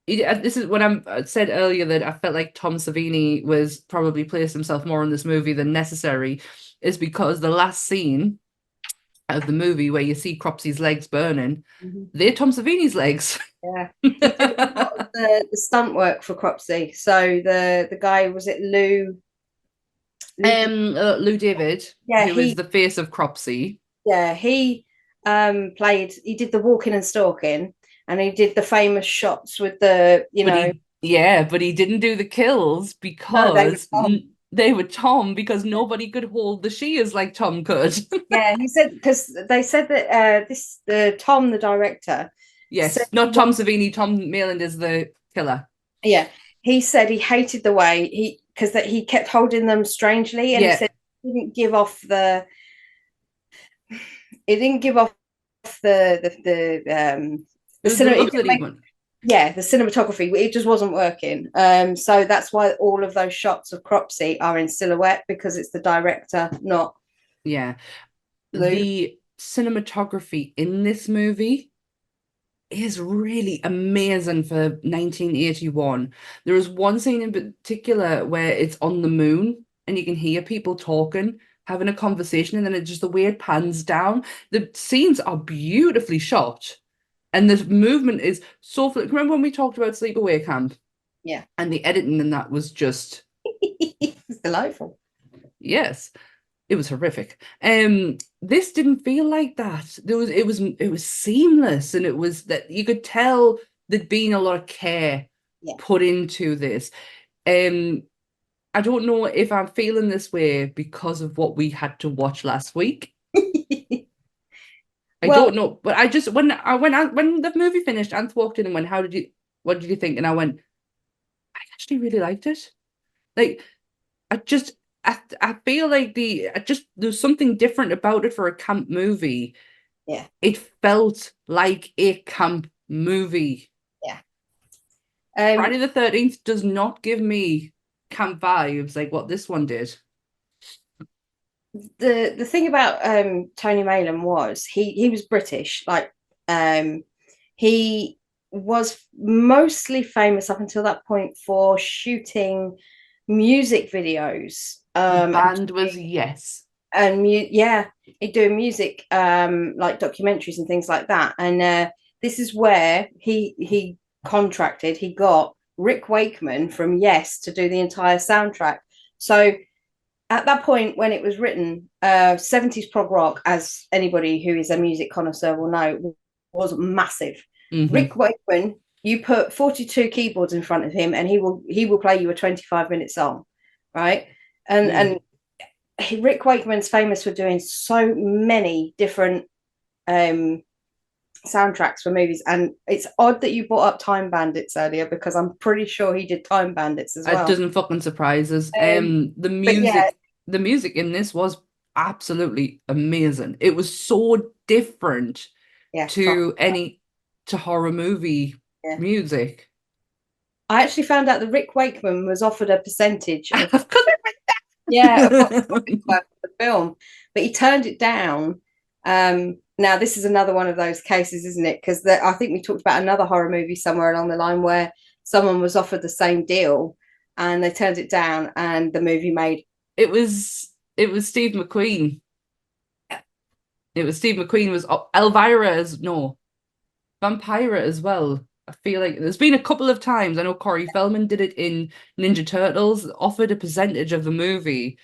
is what I said earlier, that I felt like Tom Savini was probably placed himself more in this movie than necessary, is because the last scene of the movie where you see Cropsy's legs burning, they're Tom Savini's legs. Yeah. the stunt work for Cropsy. So the guy, was it Lou? Lou David, Yeah, who is the face of Cropsy. Yeah, he did the walking and stalking, and he did the famous shots with the Yeah, but he didn't do the kills No, they were because Tom. they were Tom, because nobody could hold the shears like Tom could. Yeah, he said, because they said that the Tom, the director, said Yes, he not Tom wanted, Savini. Tom Mayland is the killer. yeah, he said he hated the way because that he kept holding them strangely, and he Yeah, said he didn't give off the the cinema. It look didn't that he make, went. yeah, the cinematography. It just wasn't working. So that's why all of those shots of Cropsy are in silhouette, because it's the director, not Yeah, Lou. the cinematography in this movie is really amazing for 1981. There is one scene in particular where it's on the moon and you can hear people talking, having a conversation, and then it just the way it pans down. The scenes are beautifully shot, and the movement is so. Remember when we talked about Sleepaway Camp? Yeah. And the editing in that was just It's delightful. yes. It was horrific. This didn't feel like that. It was seamless, and it was that you could tell there'd been a lot of care Yeah. put into this. I don't know if I'm feeling this way because of what we had to watch last week. I Well, don't know, but I just when the movie finished, Anth walked in and went, what did you think?" And I went, "I actually really liked it." Like I just I feel like there's something different about it for a camp movie. yeah, It felt like a camp movie. yeah. Friday the 13th does not give me camp vibes like what this one did. The thing about Tony Maylam was he was British. Like he was mostly famous up until that point for shooting music videos. The band was yes. Yeah, he'd do music like documentaries and things like that. And this is where he contracted. He got Rick Wakeman from Yes to do the entire soundtrack. So at that point when it was written, 70s prog rock, as anybody who is a music connoisseur will know, was massive. Rick Wakeman, you put 42 keyboards in front of him and he will play you a 25-minute song, right? And Rick Wakeman's famous for doing so many different soundtracks for movies, and it's odd that you brought up Time Bandits earlier, because I'm pretty sure he did Time Bandits as It well. doesn't fucking surprise us. But yeah, The music in this was absolutely amazing. It was so different yeah, to horror movie yeah. music. I actually found out that Rick Wakeman was offered a percentage of Because yeah of what the film, but he turned it down. Now this is another one of those cases, isn't it? Because I think we talked about another horror movie somewhere along the line where someone was offered the same deal and they turned it down, and the movie made. it was Steve McQueen. It was Steve McQueen was Elvira as no Vampira as well. I feel like there's been a couple of times. I know Corey Feldman did it in Ninja Turtles, offered a percentage of the movie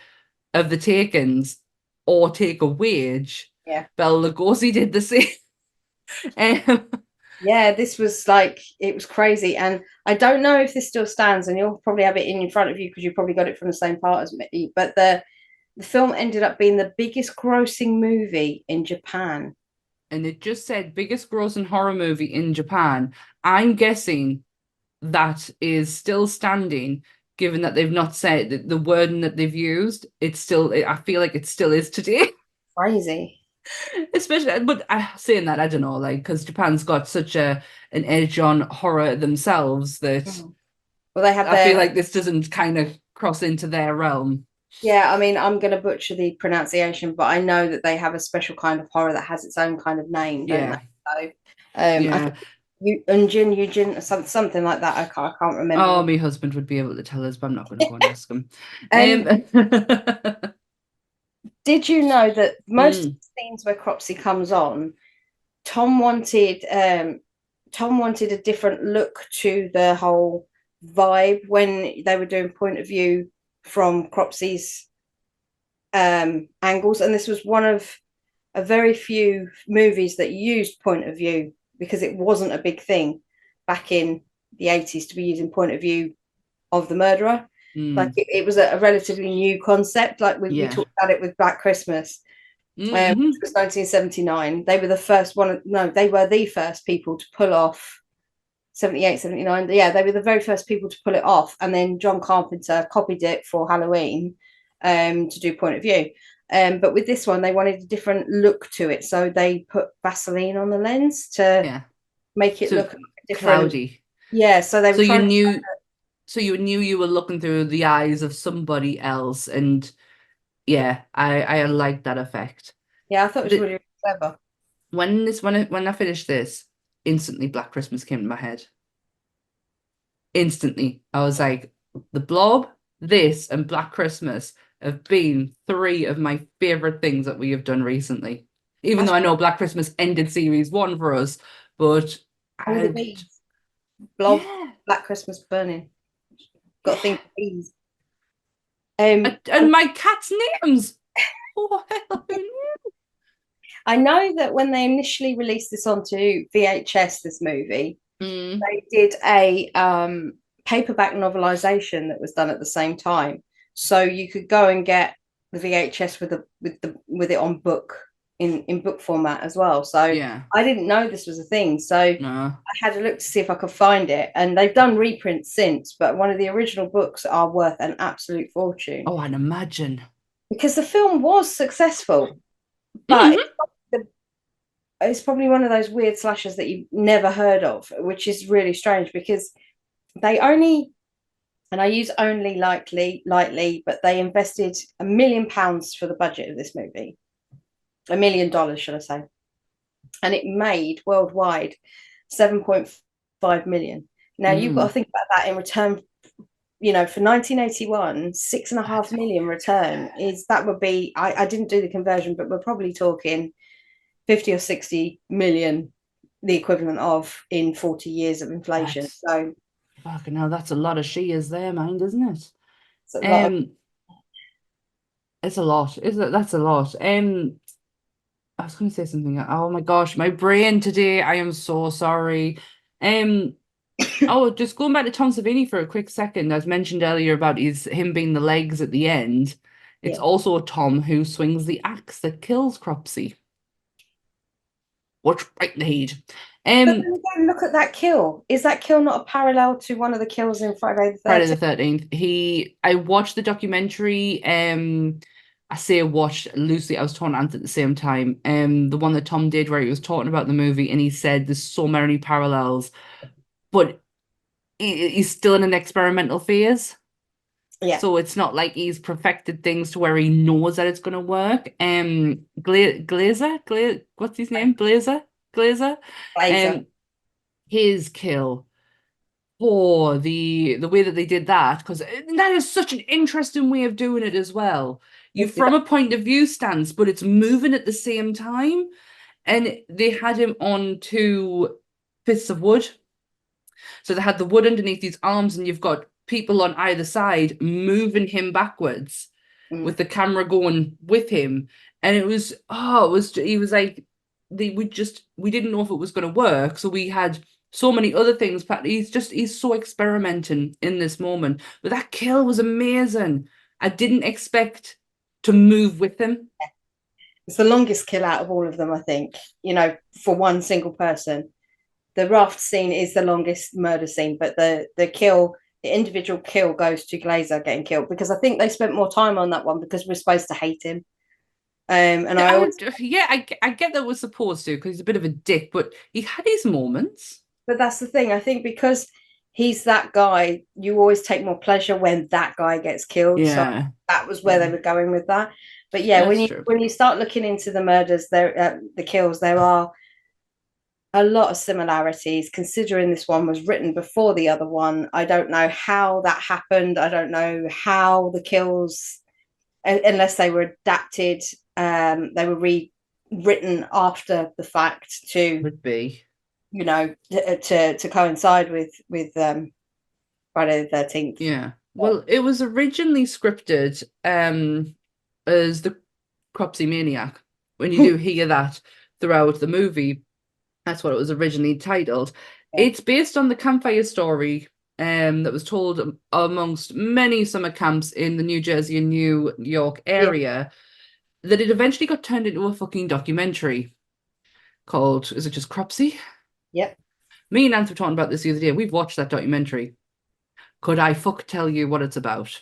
of the takings or take a wage. Yeah, Bela Lugosi did the same. um, yeah, this was like, it was crazy, and I don't know if this still stands, and you'll probably have it in front of you because you probably got it from the same part as me, but the film ended up being the biggest grossing movie in Japan. and it just said biggest grossing horror movie in Japan. I'm guessing that is still standing, given that they've not said the wording that they've used. It's still, I feel like it still is today. Crazy. Especially, but saying that, I don't know, like, because Japan's got such an edge on horror themselves that Well, they have I feel their, like this doesn't kind of cross into their realm. yeah, I mean, I'm going to butcher the pronunciation, but I know that they have a special kind of horror that has its own kind of name, don't Yeah, they? So, I yeah. think Eugene, something like that. I can't remember. Oh, my husband would be able to tell us, but I'm not going to go and ask him. Did you know that most of Mm. the scenes where Cropsy comes on, Tom wanted um, Tom wanted a different look to the whole vibe when they were doing point of view from Cropsy's angles, and this was one of a very few movies that used point of view, because it wasn't a big thing back in the 80s to be using point of view of the murderer. Like Mm. it was a relatively new concept. Like we Yeah. talked about it with Black Christmas, Mm-hmm. which was 1979. They were the first one. No, they were the first people to pull off 78, 79. Yeah, they were the very first people to pull it off. And then John Carpenter copied it for Halloween to do point of view. But with this one, they wanted a different look to it. So they put Vaseline on the lens to make it So look different. cloudy. Yeah, so they were So trying you knew you were looking through the eyes of somebody else, and yeah, I like that effect. Yeah, I thought it was really clever. When I finished this, instantly Black Christmas came to my head. Instantly, I was like, The Blob, this, and Black Christmas have been three of my favorite things that we have done recently. Even though I know Black Christmas ended series 1 for us, but the bees. Blob, yeah. Black Christmas burning. Got to think of bees. And my cat's names. Oh, hell, who knew? I know that when they initially released this onto VHS, this movie, they did a paperback novelization that was done at the same time. So you could go and get the VHS with it on book in book format as well. So Yeah. I didn't know this was a thing. So I had a look to see if I could find it. And they've done reprints since, but one of the original books are worth an absolute fortune. Oh, I'd imagine. Because the film was successful. But it's probably one of those weird slashers that you've never heard of, which is really strange because they only, and I use only lightly, but they invested £1 million for the budget of this movie. $1 million, should I say. And it made worldwide 7.5 million. Now you've got to think about that in return. You know, for 1981, 6.5 million return would be, I didn't do the conversion, but we're probably talking 50 or 60 million, the equivalent of in 40 years of inflation. So fucking hell, that's a lot of shears there, mind, isn't it? It's a lot. It's a lot. That's a lot. I was going to say something. Oh my gosh, my brain today. I am so sorry. Just going back to Tom Savini for a quick second, as mentioned earlier about him being the legs at the end. It's also Tom who swings the axe that kills Cropsy. What's right in the head? But look at that kill. Is that kill not a parallel to one of the kills in Friday the 13th? Friday the 13th. I watched the documentary. I say watched loosely. I was talking to Ant at the same time. The one that Tom did where he was talking about the movie and he said there's so many parallels, but he's still in an experimental phase. Yeah. So it's not like he's perfected things to where he knows that it's going to work. Glazer? What's his name? Glazer? His kill. Oh, the way that they did that, because that is such an interesting way of doing it as well. You're from a point of view stance, but it's moving at the same time. And they had him on 2 fists of wood. So they had the wood underneath his arms, and you've got people on either side moving him backwards with the camera going with him. And he was like, we didn't know if it was going to work. So we had so many other things, but he's so experimenting in this moment. But that kill was amazing. I didn't expect to move with him. It's the longest kill out of all of them, I think, for one single person. The raft scene is the longest murder scene, but the individual kill goes to Glazer getting killed, because I think they spent more time on that one because we're supposed to hate him. I get that we're supposed to, because he's a bit of a dick, but he had his moments. But that's the thing. I think because he's that guy, you always take more pleasure when that guy gets killed. Yeah. So that was where they were going with that. But yeah, when you start looking into the murders, the kills, there are a lot of similarities, considering this one was written before the other one. I don't know how that happened. I don't know how the kills, unless they were adapted, they were rewritten after the fact to would be, to coincide with Friday the 13th. Yeah. Well, it was originally scripted as the Cropsy Maniac. When you do hear that throughout the movie, that's what it was originally titled. It's based on the campfire story that was told amongst many summer camps in the New Jersey and New York area, that it eventually got turned into a fucking documentary called, is it just Cropsy? Yep. Me and Nance were talking about this the other day. We've watched that documentary. Could I tell you what it's about?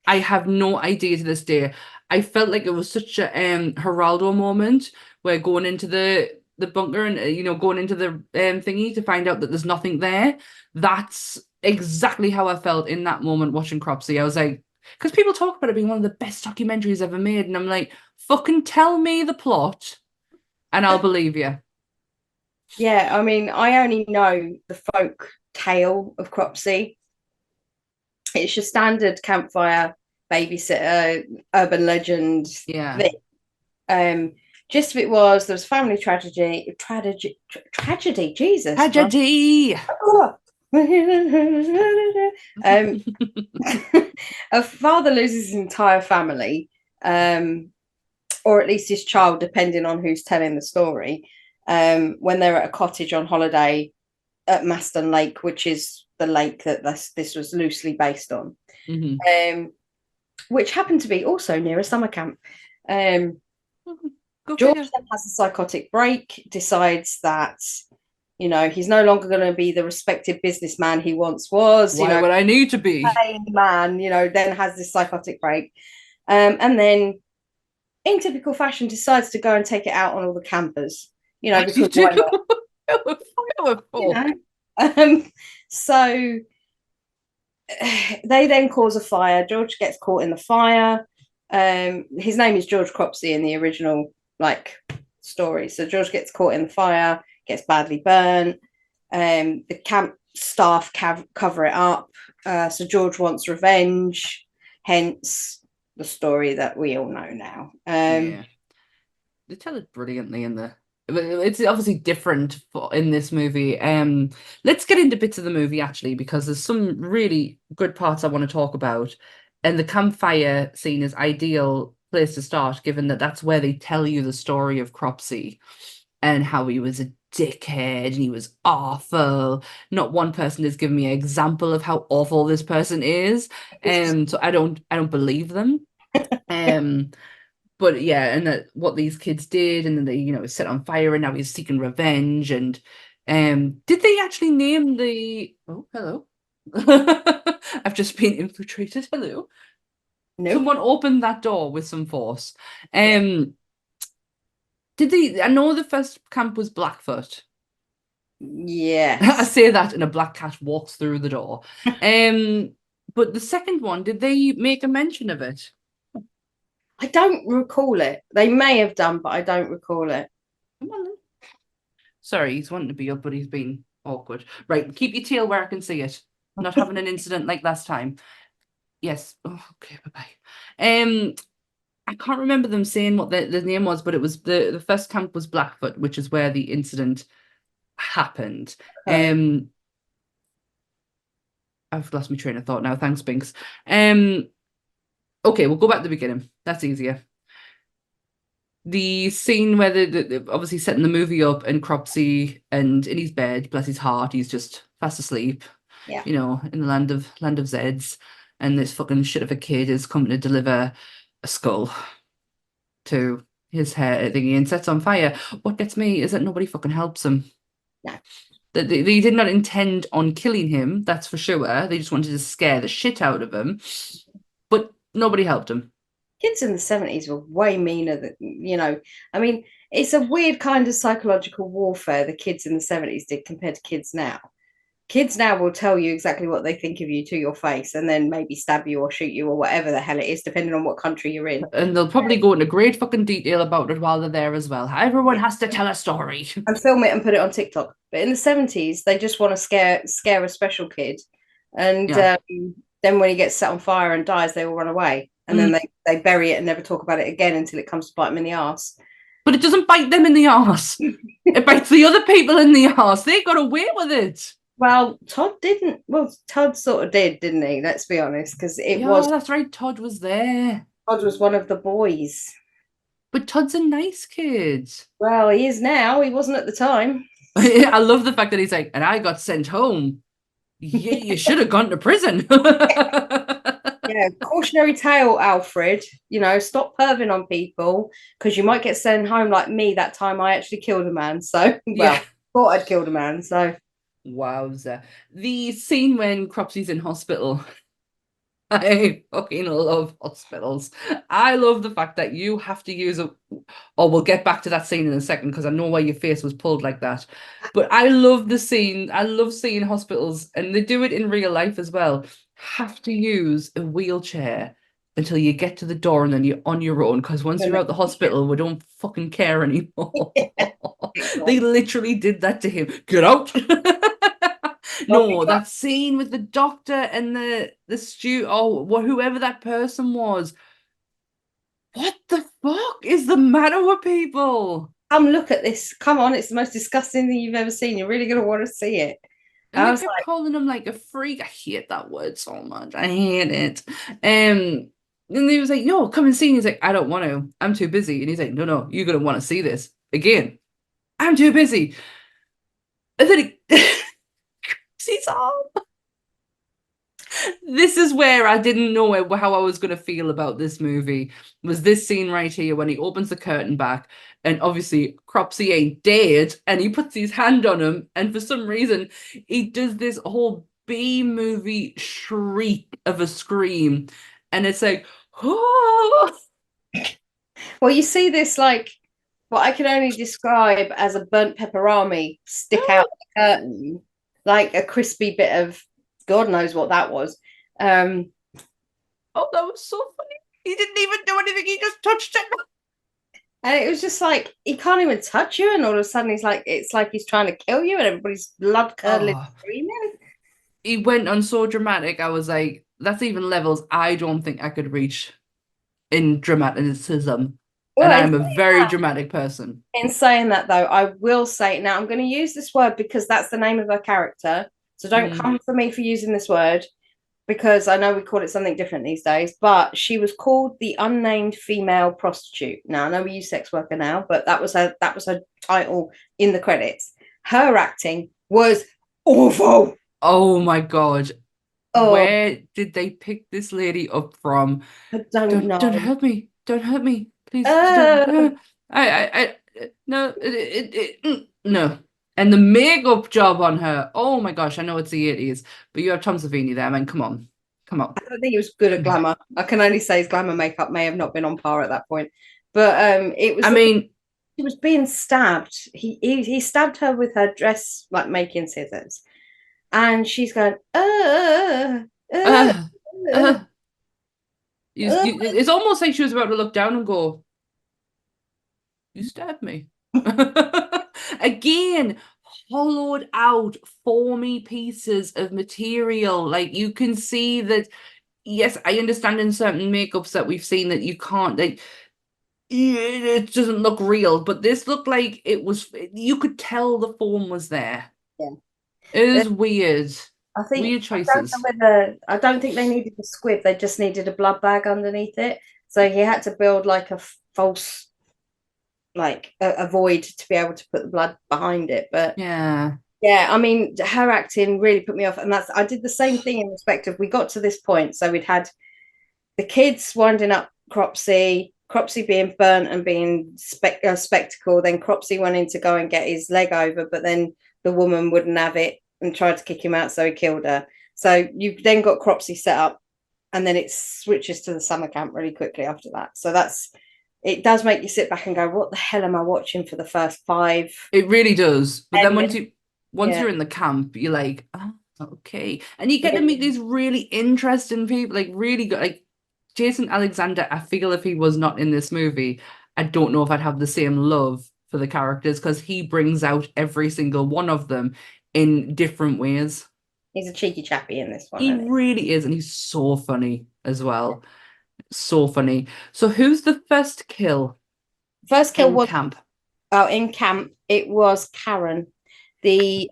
I have no idea to this day. I felt like it was such a Geraldo moment where going into the bunker and going into the thingy to find out that there's nothing there. That's exactly how I felt in that moment watching Cropsy. I was like, because people talk about it being one of the best documentaries ever made, and I'm like, fucking tell me the plot, and I'll believe you. Yeah, I mean, I only know the folk tale of Cropsy. It's your standard campfire babysitter urban legend Yeah. thing. Gist of it was there was family tragedy, Jesus. Tragedy. A father loses his entire family, or at least his child, depending on who's telling the story, when they're at a cottage on holiday at Maston Lake, which is the lake that this was loosely based on, which happened to be also near a summer camp. George then has a psychotic break, decides that he's no longer going to be the respected businessman he once was. Why would I need to be? Man, then has this psychotic break, and then in typical fashion decides to go and take it out on all the campers. Because why not? So they then cause a fire. George gets caught in the fire. His name is George Cropsy in the original story. So George gets caught in the fire, gets badly burnt. The camp staff cover it up. So George wants revenge, hence the story that we all know now. They tell it brilliantly in the. It's obviously different in this movie. Let's get into bits of the movie actually, because there's some really good parts I want to talk about, and the campfire scene is ideal place to start, given that that's where they tell you the story of Cropsy and how he was a dickhead and he was awful. Not one person has given me an example of how awful this person is, so I don't believe them. But yeah, and what these kids did, and then they set on fire, and now he's seeking revenge. And did they actually name the? Oh, hello. I've just been infiltrated. Hello. Nope. Someone opened that door with some force. Did they? I know the first camp was Blackfoot. Yes. I say that, and a black cat walks through the door. But the second one, did they make a mention of it? I don't recall it. They may have done, but I don't recall it. Come on then. Sorry, he's wanting to be up, but he's been awkward. Right, keep your tail where I can see it. Not having an incident like last time. Yes. Oh, okay, bye-bye. I can't remember them saying what the name was, but it was the first camp was Blackfoot, which is where the incident happened. Okay. I've lost my train of thought now. Thanks, Binks. Okay, we'll go back to the beginning. That's easier. The scene where they're obviously setting the movie up, and Cropsy and in his bed, bless his heart, he's just fast asleep. Yeah. In the land of Zeds, and this fucking shit of a kid is coming to deliver a skull to his hair thingy and sets on fire. What gets me is that nobody fucking helps him. No. They did not intend on killing him, that's for sure. They just wanted to scare the shit out of him. But nobody helped him. Kids in the 70s were way meaner than, I mean, it's a weird kind of psychological warfare the kids in the 70s did compared to kids now. Kids now will tell you exactly what they think of you to your face, and then maybe stab you or shoot you or whatever the hell it is, depending on what country you're in. And they'll probably go into great fucking detail about it while they're there as well. Everyone has to tell a story. And film it and put it on TikTok. But in the 70s, they just want to scare a special kid. And then when he gets set on fire and dies, they all run away. And then they bury it and never talk about it again until it comes to bite them in the arse. But it doesn't bite them in the arse. It bites the other people in the arse. They got away with it. Well, Todd didn't. Well, Todd sort of did, didn't he? Let's be honest, because it was. That's right. Todd was there. Todd was one of the boys. But Todd's a nice kid. Well, he is now. He wasn't at the time. I love the fact that he's like, and I got sent home. You should have gone to prison. Yeah, cautionary tale, Alfred. Stop perving on people because you might get sent home like me that time I actually killed a man. So, Yeah. thought I'd killed a man. So, Wowza. The scene when Cropsy's in hospital. I fucking love hospitals. I love the fact that you have to use a. Oh, we'll get back to that scene in a second because I know why your face was pulled like that. But I love the scene. I love seeing hospitals, and they do it in real life as well. Have to use a wheelchair until you get to the door and then you're on your own because once you're out the hospital, we don't fucking care anymore. They literally did that to him. Get out. No, that scene with the doctor and the stew. Oh, whoever that person was. What the fuck is the matter with people? Come look at this. Come on, it's the most disgusting thing you've ever seen. You're really gonna want to see it. And they kept calling him like a freak. I hate that word so much. I hate it. And he was like, "No, come and see." And he's like, "I don't want to. I'm too busy." And he's like, "No, you're gonna want to see this again. I'm too busy." And then he's on. This is where I didn't know how I was going to feel about this movie. Was this scene right here when he opens the curtain back, and obviously Cropsy ain't dead, and he puts his hand on him, and for some reason he does this whole B movie shriek of a scream, and it's like, oh. Well, you see this like what I can only describe as a burnt pepperami stick out of the curtain, like a crispy bit of God knows what that was. Oh, that was so funny. He didn't even do anything. He just touched it. And it was just like, he can't even touch you. And all of a sudden it's like he's trying to kill you and everybody's blood curdling screaming. He went on so dramatic. I was like, that's even levels I don't think I could reach in dramaticism. Well, and I'm a very dramatic person. In saying that, though, I will say, now I'm going to use this word because that's the name of her character. So don't come for me for using this word because I know we call it something different these days, but she was called the unnamed female prostitute. Now, I know we use sex worker now, but that was her title in the credits. Her acting was awful. Oh, my God. Oh. Where did they pick this lady up from? I don't know. Don't hurt me. Don't hurt me. Please. No. No. And the makeup job on her. Oh my gosh, I know it's the 80s, but you have Tom Savini there, man. Come on. I don't think he was good at glamour. I can only say his glamour makeup may have not been on par at that point. But it was. I mean, she was being stabbed. He stabbed her with her dress like making scissors, and she's going. It's almost like she was about to look down and go, "You stabbed me." Again, hollowed out, foamy pieces of material. Like you can see that, yes, I understand in certain makeups that we've seen that you can't, like, it doesn't look real, but this looked like it was, you could tell the foam was there. Yeah. It is weird. I think weird choices. I don't think they needed a squib, they just needed a blood bag underneath it. So he had to build like a false, like a void to be able to put the blood behind it. But yeah, I mean, her acting really put me off, and I did the same thing in respect of, we got to this point, so we'd had the kids winding up Cropsy being burnt and being spectacle, then Cropsy wanting to go and get his leg over, but then the woman wouldn't have it and tried to kick him out, so he killed her. So you've then got Cropsy set up, and then it switches to the summer camp really quickly after that. So it does make you sit back and go, what the hell am I watching for the first 5? It really does. But then once you're in the camp, you're like, oh, okay. And you get to meet these really interesting people, like really good. Like Jason Alexander, I feel if he was not in this movie, I don't know if I'd have the same love for the characters because he brings out every single one of them in different ways. He's a cheeky chappy in this one. He really is. And he's so funny as well. So funny. So who's the first kill? First kill was camp. Oh, in camp it was Karen, the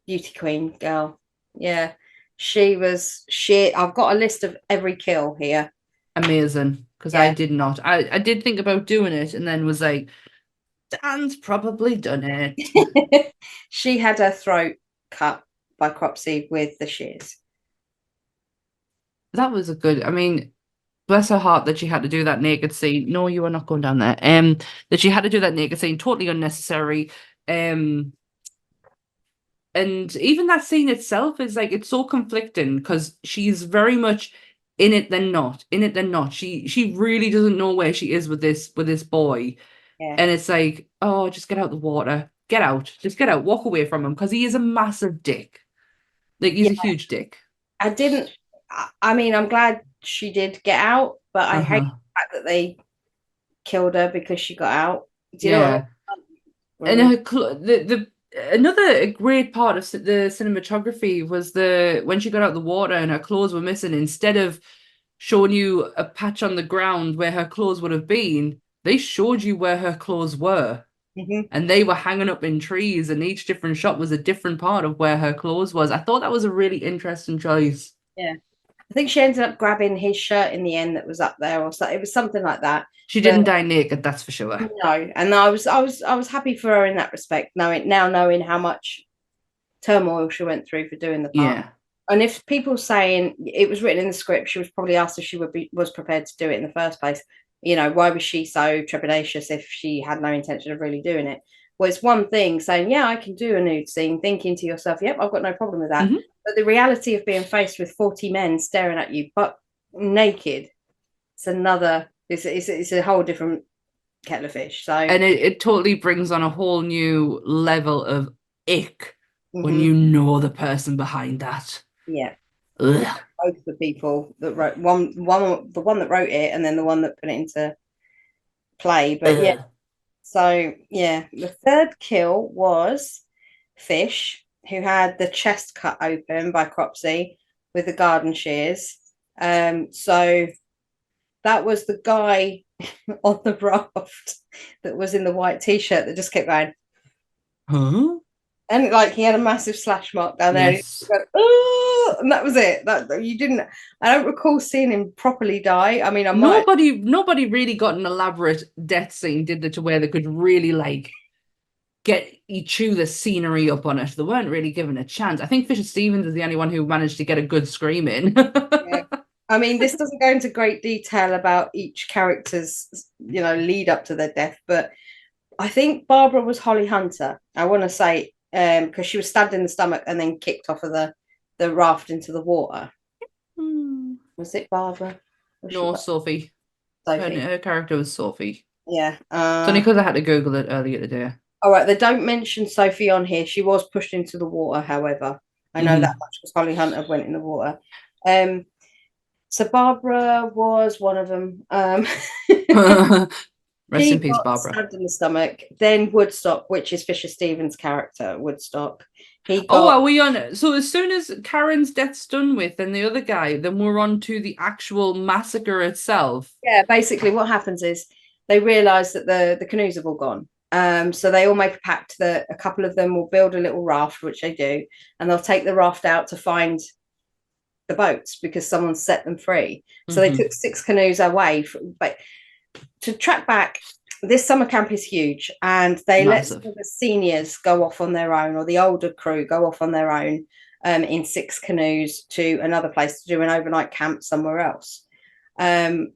beauty queen girl. Yeah, she was shit. I've got a list of every kill here. Amazing, because I did not. I did think about doing it, and then was like, Dan's probably done it. She had her throat cut by Cropsy with the shears. That was a good, I mean, bless her heart that she had to do that naked scene. No, you are not going down there. That she had to do that naked scene, totally unnecessary. And even that scene itself is like, it's so conflicting because she's very much in it then not, in it then not. She really doesn't know where she is with this boy. Yeah. And it's like, oh, just get out the water. Get out. Just get out. Walk away from him because he is a massive dick. Like, he's a huge dick. I mean, I'm glad she did get out, but I hate the fact that they killed her because she got out. Do you know what I mean? And another great part of the cinematography was when she got out the water and her clothes were missing, instead of showing you a patch on the ground where her clothes would have been, they showed you where her clothes were. And they were hanging up in trees, and each different shot was a different part of where her clothes was. I thought that was a really interesting choice. Yeah. I think she ended up grabbing his shirt in the end that was up there, or so. It was something like that. She didn't die naked, that's for sure. No, and I was happy for her in that respect, knowing how much turmoil she went through for doing the part. Yeah. And if people saying it was written in the script, she was probably asked if she was prepared to do it in the first place. You know, why was she so trepidatious if she had no intention of really doing it? Well, it's one thing saying, yeah, I can do a nude scene, thinking to yourself, yep, I've got no problem with that. But the reality of being faced with 40 men staring at you, but naked, it's a whole different kettle of fish. So, and it totally brings on a whole new level of ick when you know the person behind that. Yeah. Ugh. Both the people that wrote the one that wrote it and then the one that put it into play. But yeah. So yeah, the third kill was Fish, who had the chest cut open by Cropsy with the garden shears. So that was the guy on the raft that was in the white t-shirt that just kept going, huh? And like he had a massive slash mark down there. Yes. And, oh, and that was it. That you didn't. I don't recall seeing him properly die. I mean, nobody really got an elaborate death scene, did they? To where they could really like get you chew the scenery up on it. They weren't really given a chance. I think Fisher Stevens is the only one who managed to get a good scream in. Yeah. I mean, this doesn't go into great detail about each character's, lead up to their death, but I think Barbara was Holly Hunter. I want to say. Because she was stabbed in the stomach and then kicked off of the raft into the water. Was it Barbara? No, Sophie. Her character was Sophie. Yeah. It's only because I had to Google it earlier today. All right, they don't mention Sophie on here. She was pushed into the water, however. I know that much because Holly Hunter went in the water. So Barbara was one of them. Rest in peace, Barbara. Stabbed in the stomach. Then Woodstock, which is Fisher Stevens' character, Woodstock. Are we on it? So as soon as Karen's death's done with and the other guy, then we're on to the actual massacre itself. Yeah, basically what happens is they realise that the canoes have all gone. So they all make a pact that a couple of them will build a little raft, which they do, and they'll take the raft out to find the boats because someone set them free. So they took 6 canoes away. But to track back, this summer camp is huge, and they let some of the seniors go off on their own, or the older crew go off on their own in 6 canoes to another place to do an overnight camp somewhere else. And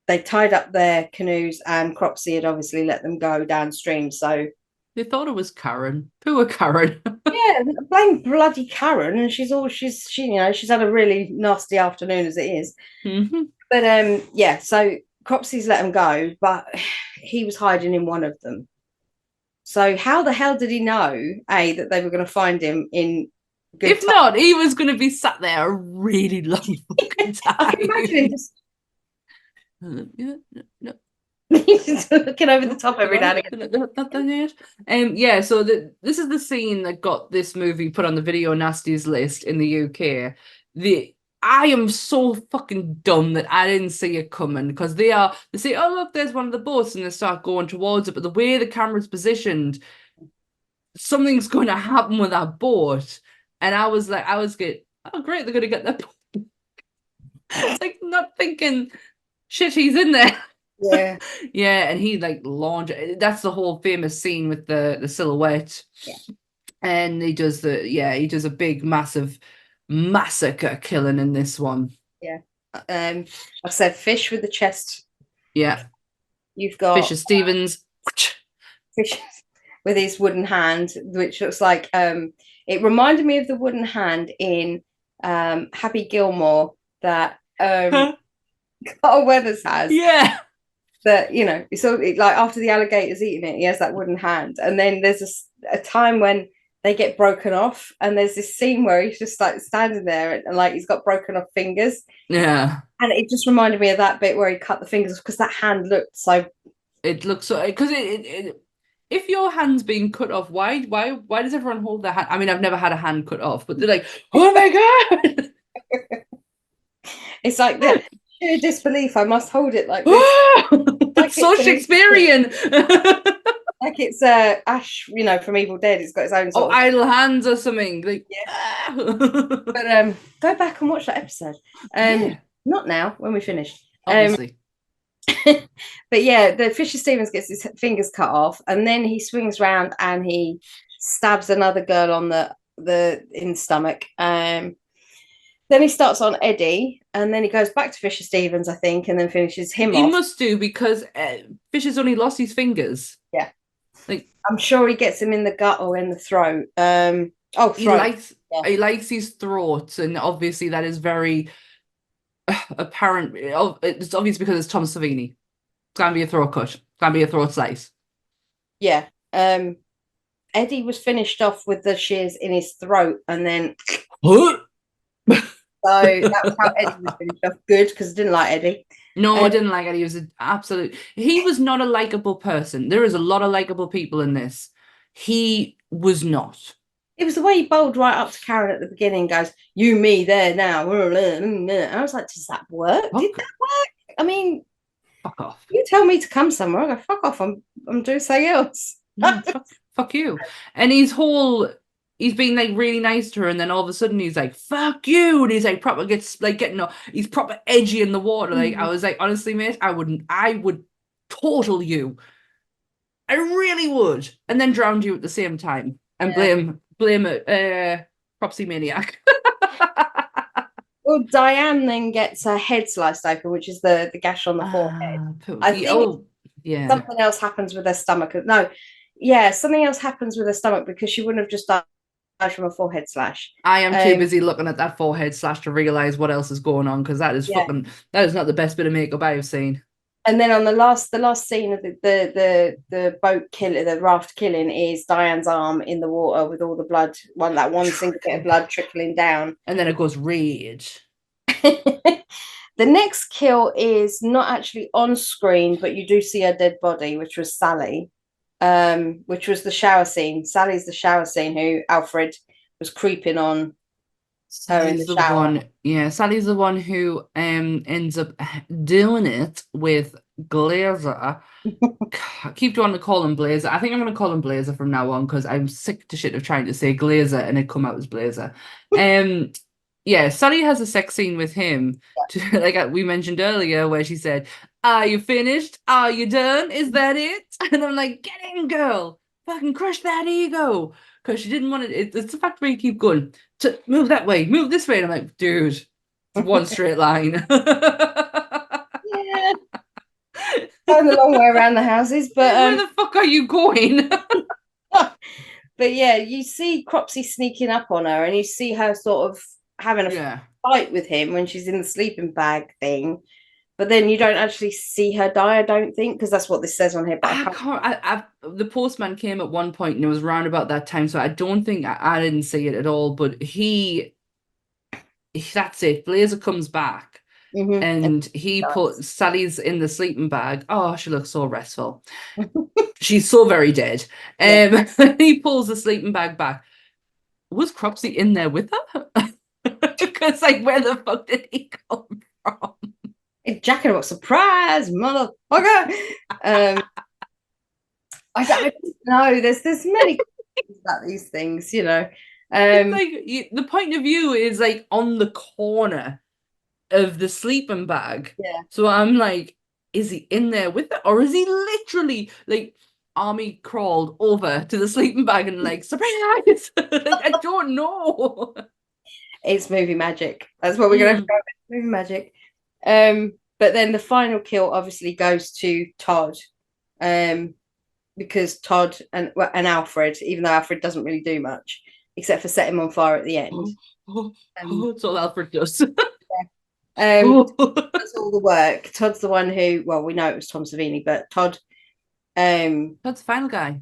they tied up their canoes, and Cropsy had obviously let them go downstream. So they thought it was Karen. Poor Karen. Yeah, blame bloody Karen, and she's had a really nasty afternoon as it is. But yeah, so Cropsy's let him go, but he was hiding in one of them. So how the hell did he know, that they were going to find him in good If time? Not, he was going to be sat there a really long fucking time. I can imagine him just looking over the top every now and again. Yeah, so this is the scene that got this movie put on the Video Nasties list in the UK. I am so fucking dumb that I didn't see it coming, because they say, oh look, there's one of the boats, and they start going towards it, but the way the camera's positioned, something's going to happen with that boat. And I was getting, oh great, they're going to get that boat. It's like not thinking, shit, he's in there. Yeah. Yeah, and he like launch. That's the whole famous scene with the silhouette. Yeah. And he does a big massive massacre killing in this one. Yeah. Like I said, Fish with the chest. Yeah. You've got Fisher Stevens. Fish with his wooden hand, which looks like it reminded me of the wooden hand in Happy Gilmore that Carl Weathers has. Yeah. That, you know, so like after the alligator's eating it, he has that wooden hand, and then there's a time when they get broken off, and there's this scene where he's just like standing there and like he's got broken off fingers. Yeah. And it just reminded me of that bit where he cut the fingers, because that hand looked so. It looks so, because if your hand's being cut off, why does everyone hold their hand? I mean, I've never had a hand cut off, but they're like, oh my god. It's like the sheer disbelief. I must hold it like this. Like so Shakespearean. Like it's Ash, you know, from Evil Dead. It's got its own sort of idle hands or something. Like, yeah. But go back and watch that episode. Not now, when we finished. Obviously. But yeah, the Fisher Stevens gets his fingers cut off, and then he swings round and he stabs another girl on the in the stomach. Then he starts on Eddie, and then he goes back to Fisher Stevens, I think, and then finishes him off. He must do, because Fisher's only lost his fingers. Yeah. Like, I'm sure he gets him in the gut or in the throat. Throat. He likes his throat, and obviously that is very apparent. It's obvious because it's Tom Savini. It's gonna be a throat cut. It's gonna be a throat slice. Yeah. Eddie was finished off with the shears in his throat, and then so that was how Eddie was finished off. Good, because I didn't like Eddie. No, I didn't like Eddie. He was an absolute. He was not a likable person. There is a lot of likable people in this. He was not. It was the way he bowled right up to Karen at the beginning. Goes, you, me, there now. I was like, does that work? Did that work? I mean, fuck off. You tell me to come somewhere, I go, fuck off. I'm doing something else. Fuck you. And he's being like really nice to her, and then all of a sudden he's like, fuck you, and he's like proper he's proper edgy in the water. Like, I was like, honestly, mate, I would total you. I really would. And then drown you at the same time and blame Cropsy Maniac. Well, Diane then gets her head sliced open, which is the gash on the forehead. I think something else happens with her stomach. Something else happens with her stomach, because she wouldn't have just died from a forehead slash. I am too busy looking at that forehead slash to realize what else is going on, because that is that is not the best bit of makeup I've seen. And then on the last scene of the boat killing, the raft killing, is Diane's arm in the water with all the blood, one single bit of blood trickling down, and then it goes rage. The next kill is not actually on screen, but you do see her dead body, which was Sally, which was the shower scene. Sally's the shower scene who Alfred was creeping on. Sally's the one, Sally's the one who ends up doing it with Glazer. I keep wanting to call him Blazer. I think I'm going to call him Blazer from now on, because I'm sick to shit of trying to say Glazer and it come out as Blazer. Sally has a sex scene with him, like we mentioned earlier, where she said, "Are you finished? Are you done? Is that it?" And I'm like, "Get in, girl! Fucking crush that ego!" Because she didn't want it. It's the fact where you keep going to move that way, move this way, and I'm like, dude, it's one straight line. Yeah, going a long way around the houses, but where the fuck are you going? But yeah, you see Cropsy sneaking up on her, and you see her sort of having a fight with him when she's in the sleeping bag thing. But then you don't actually see her die, I don't think, because that's what this says on here. But the postman came at one point, and it was around about that time, so I don't think I didn't see it at all. But that's it. Blazer comes back, and he puts Sally's in the sleeping bag. Oh, she looks so restful. She's so very dead. He pulls the sleeping bag back. Was Cropsy in there with her? Because like, where the fuck did he come from? Jack in a Box, surprise, motherfucker. I don't know. There's many things about these things, you know. The point of view is like on the corner of the sleeping bag. Yeah. So I'm like, is he in there with it, or is he literally like army crawled over to the sleeping bag and like surprise? Like, I don't know. It's movie magic. That's what we're gonna have to go with, movie magic. But then the final kill obviously goes to Todd, because Todd and Alfred, even though Alfred doesn't really do much except for set him on fire at the end. That's all Alfred does. That's all the work. Todd's the one who, well, we know it was Tom Savini, but Todd. Todd's the final guy.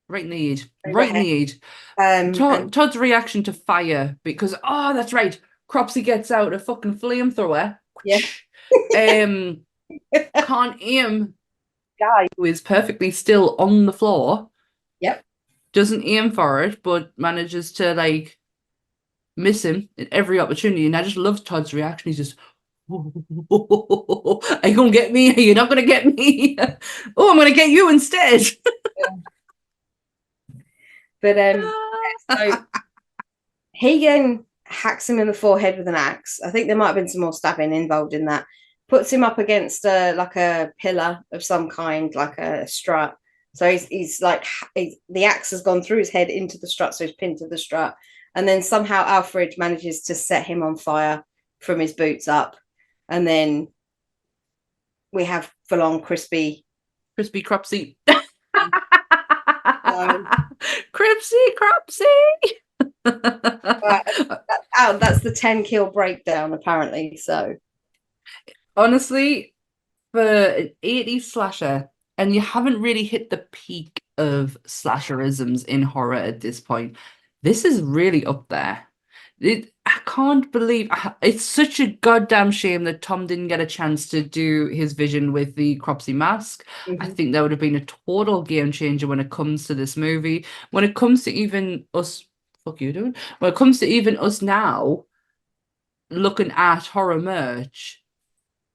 Right in the head. Right in the head. Todd's reaction to fire, because, oh, that's right. Cropsy gets out a fucking flamethrower. Yeah. Can't aim. Guy who is perfectly still on the floor. Yep. Doesn't aim for it, but manages to like miss him at every opportunity. And I just love Todd's reaction. He's just, oh, are you gonna get me? You're not gonna get me. Oh, I'm gonna get you instead. But so he then hacks him in the forehead with an axe. I think there might have been some more stabbing involved in that. Puts him up against like a pillar of some kind, like a strut. So he's like, the axe has gone through his head into the strut, so he's pinned to the strut. And then somehow Alfred manages to set him on fire from his boots up. And then we have full-on crispy Cropsy. Cropsy. That's the 10 kill breakdown, apparently. So honestly, for an 80s slasher, and you haven't really hit the peak of slasherisms in horror at this point, this is really up there. I can't believe it's such a goddamn shame that Tom didn't get a chance to do his vision with the Cropsy mask. I think that would have been a total game changer when it comes to this movie. When it comes to even us, fuck you doing? When it comes to even us now looking at horror merch,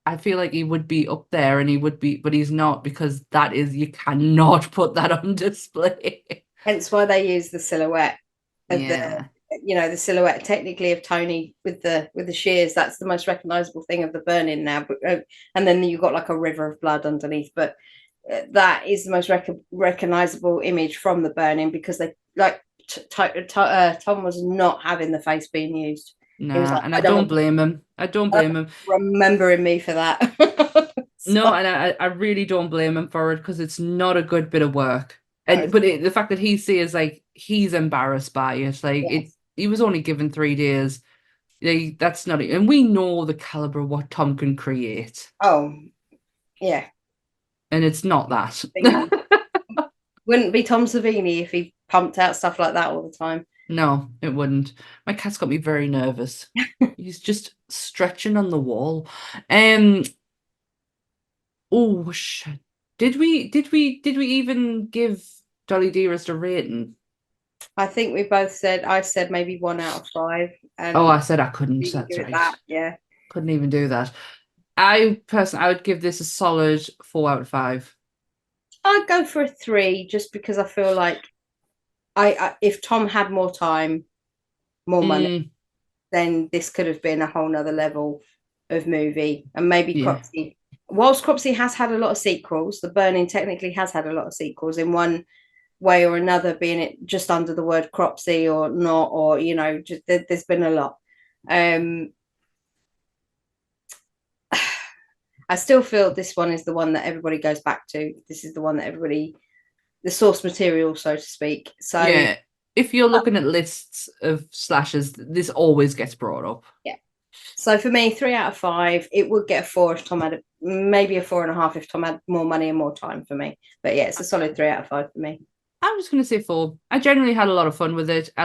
I feel like he would be up there, and he would be, but he's not, because that is, you cannot put that on display. Hence why they use the silhouette of the silhouette technically of Tony with the shears. That's the most recognizable thing of the burning now. But and then you've got like a river of blood underneath. But that is the most recognizable image from the burning, because they like Tom was not having the face being used. No, like, and I don't blame him. I don't blame him. Remembering me for that. No, and I really don't blame him for it, because it's not a good bit of work. And but the fact that he sees like he's embarrassed by it, like he was only given 3 days. That's not it. And we know the caliber of what Tom can create. Oh, yeah. And it's not that. Wouldn't be Tom Savini if he pumped out stuff like that all the time. No, it wouldn't. My cat's got me very nervous. He's just stretching on the wall. Oh shit. Did we even give Dolly Dearest a rating? I think we both said, I said maybe 1 out of 5. And I said I couldn't. That's right. Yeah. Couldn't even do that. I would give this a solid 4 out of 5. I'd go for a 3, just because I feel like if Tom had more time, more money, then this could have been a whole nother level of movie. And maybe Cropsy, whilst Cropsy has had a lot of sequels, The Burning technically has had a lot of sequels in one way or another, being it just under the word Cropsy or not, or just there's been a lot. I still feel this one is the one that everybody goes back to. This is the one that the source material, so to speak. So yeah, if you're looking at lists of slashers, this always gets brought up. Yeah. So for me, 3 out of 5. It would get a 4 if Tom had maybe a 4.5 if Tom had more money and more time for me. But yeah, it's a solid 3 out of 5 for me. I'm just going to say 4. I generally had a lot of fun with it. I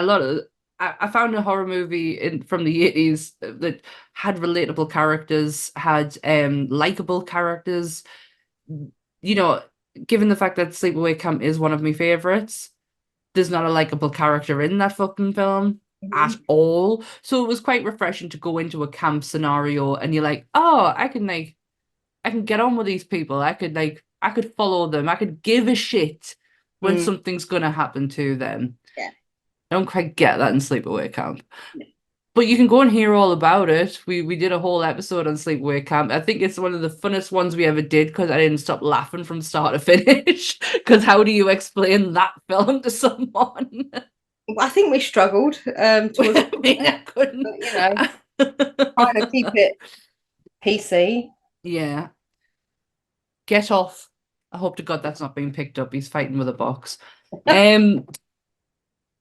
found a horror movie from the 80s that had relatable characters, had likable characters. Given the fact that Sleepaway Camp is one of my favorites, there's not a likable character in that fucking film at all. So it was quite refreshing to go into a camp scenario and you're like, oh, I can get on with these people. I could follow them. I could give a shit when something's gonna happen to them. Yeah. I don't quite get that in Sleepaway Camp. But you can go and hear all about it. We did a whole episode on Sleepaway Camp. I think it's one of the funnest ones we ever did because I didn't stop laughing from start to finish. Because how do you explain that film to someone? I think we struggled towards I mean, I couldn't. but, you know, trying to keep it PC. Yeah. Get off. I hope to God that's not being picked up. He's fighting with a box.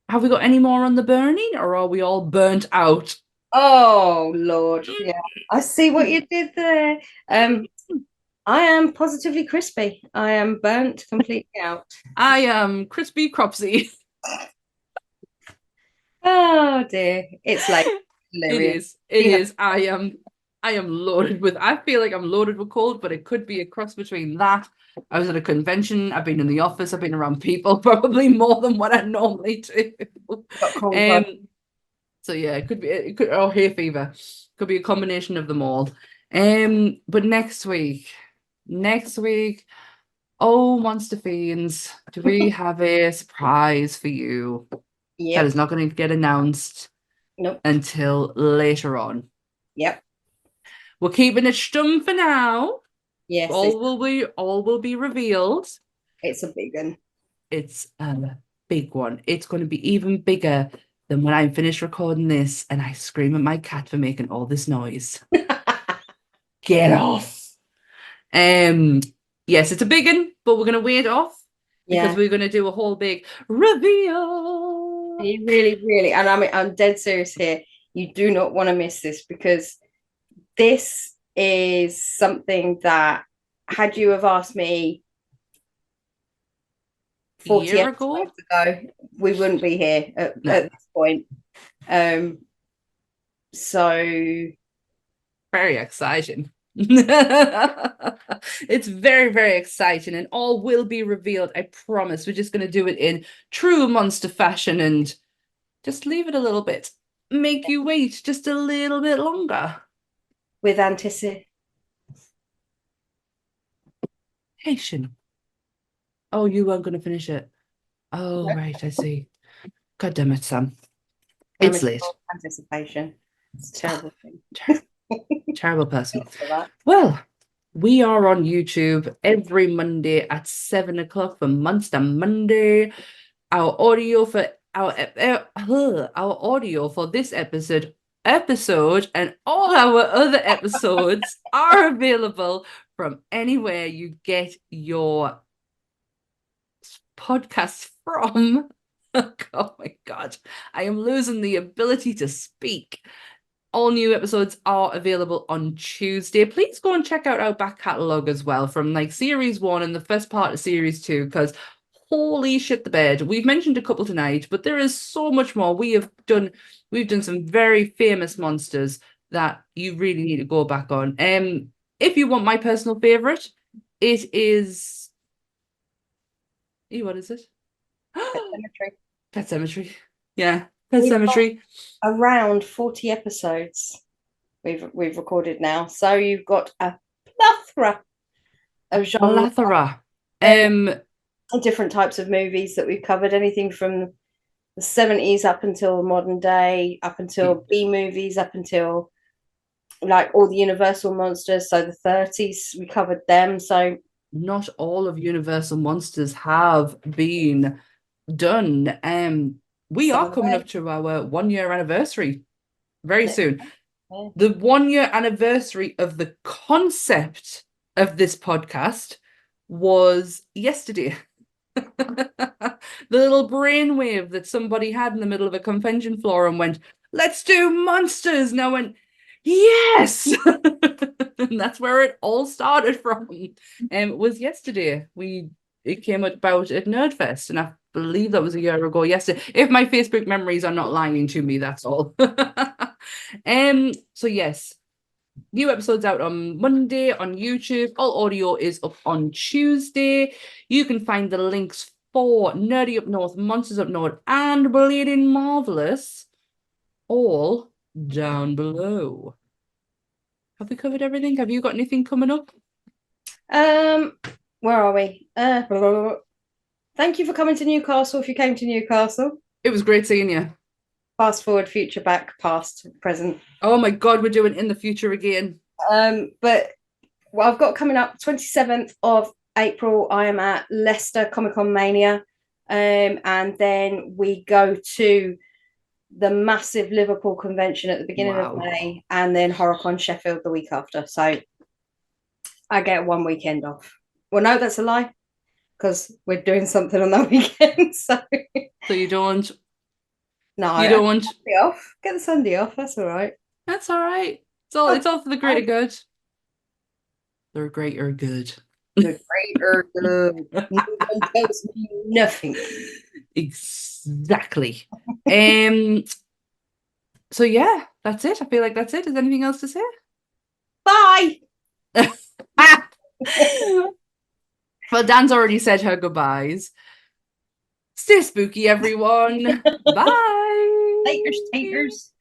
Have we got any more on the burning, or are we all burnt out? Oh Lord, yeah. I see what you did there. I am positively crispy. I am burnt completely out. I am crispy Cropsy. Oh dear. It's like It hilarious. is. It Yeah. is. I am loaded with. I feel like I'm loaded with cold, but it could be a cross between that. I was at a convention. I've been in the office. I've been around people, probably more than what I normally do. Got cold blood. So yeah, it could be. It could. Oh, hay fever. Could be a combination of them all. But next week. Oh, Monster Fiends, do we have a surprise for you that Yep. is not going to get announced Nope. until later on? Yep. We're keeping it stum for now. Yes. All will be revealed. It's a big one. It's a big one. It's going to be even bigger than when I'm finished recording this and I scream at my cat for making all this noise. Get off. Yes, it's a big one, but we're going to wait off because we're going to do a whole big reveal. You really, really, and I'm dead serious here. You do not want to miss this because this is something that, had you have asked me 40 year episodes ago, we wouldn't be here at this point. So very exciting. It's very, very exciting, and all will be revealed. I promise. We're just going to do it in true monster fashion and just leave it a little bit. Make you wait just a little bit longer. with anticipation. Oh, you weren't going to finish it. Oh, No. right, I see. God damn it, Sam. It's late. Anticipation. It's a terrible thing. Terrible person. Well, we are on YouTube every Monday at 7 o'clock for Monster Monday. Our audio for this episode and all our other episodes are available from anywhere you get your podcasts from. Oh my God, I am losing the ability to speak. All new episodes are available on Tuesday. Please go and check out our back catalogue as well from like series 1 and the first part of series 2, because holy shit the bed. We've mentioned a couple tonight, but there is so much more. We've done some very famous monsters that you really need to go back on. If you want my personal favourite, it is what is it? Pet Sematary. Yeah, Pet Sematary. Around 40 episodes we've recorded now, so you've got a plethora of genre, different types of movies that we've covered, anything from the 70s up until modern day, up until B movies, up until like all the Universal monsters. So the 30s, we covered them. So not all of Universal monsters have been done. We are coming up to our 1-year anniversary very soon. Yeah. The 1-year anniversary of the concept of this podcast was yesterday. The little brainwave that somebody had in the middle of a convention floor and went, let's do monsters. And I went, yes. And that's where it all started from. It was yesterday. It came about at Nerdfest, and I believe that was a year ago yesterday. If my Facebook memories are not lying to me, that's all. So yes, new episodes out on Monday on YouTube. All audio is up on Tuesday. You can find the links for Nerdy Up North, Monsters Up North, and Bleeding Marvelous all down below. Have we covered everything? Have you got anything coming up? where are we? Thank you for coming to Newcastle if you came to Newcastle. It was great seeing you. Fast forward, future back, past, present. Oh my God, we're doing in the future again. But what I've got coming up, 27th of April, I am at Leicester Comic Con Mania. And then we go to the massive Liverpool convention at the beginning of May, and then HorrorCon Sheffield the week after. So I get 1 weekend off. Well, no, that's a lie, because we're doing something on that weekend. So you don't. No, you don't. Off. Get the Sunday off. That's all right. That's all right. It's all for the greater good. The greater good. The greater good. No one tells me nothing. Exactly. So yeah, that's it. I feel like that's it. Is there anything else to say? Bye. Well, Dan's already said her goodbyes. Stay spooky, everyone. Bye. Taters.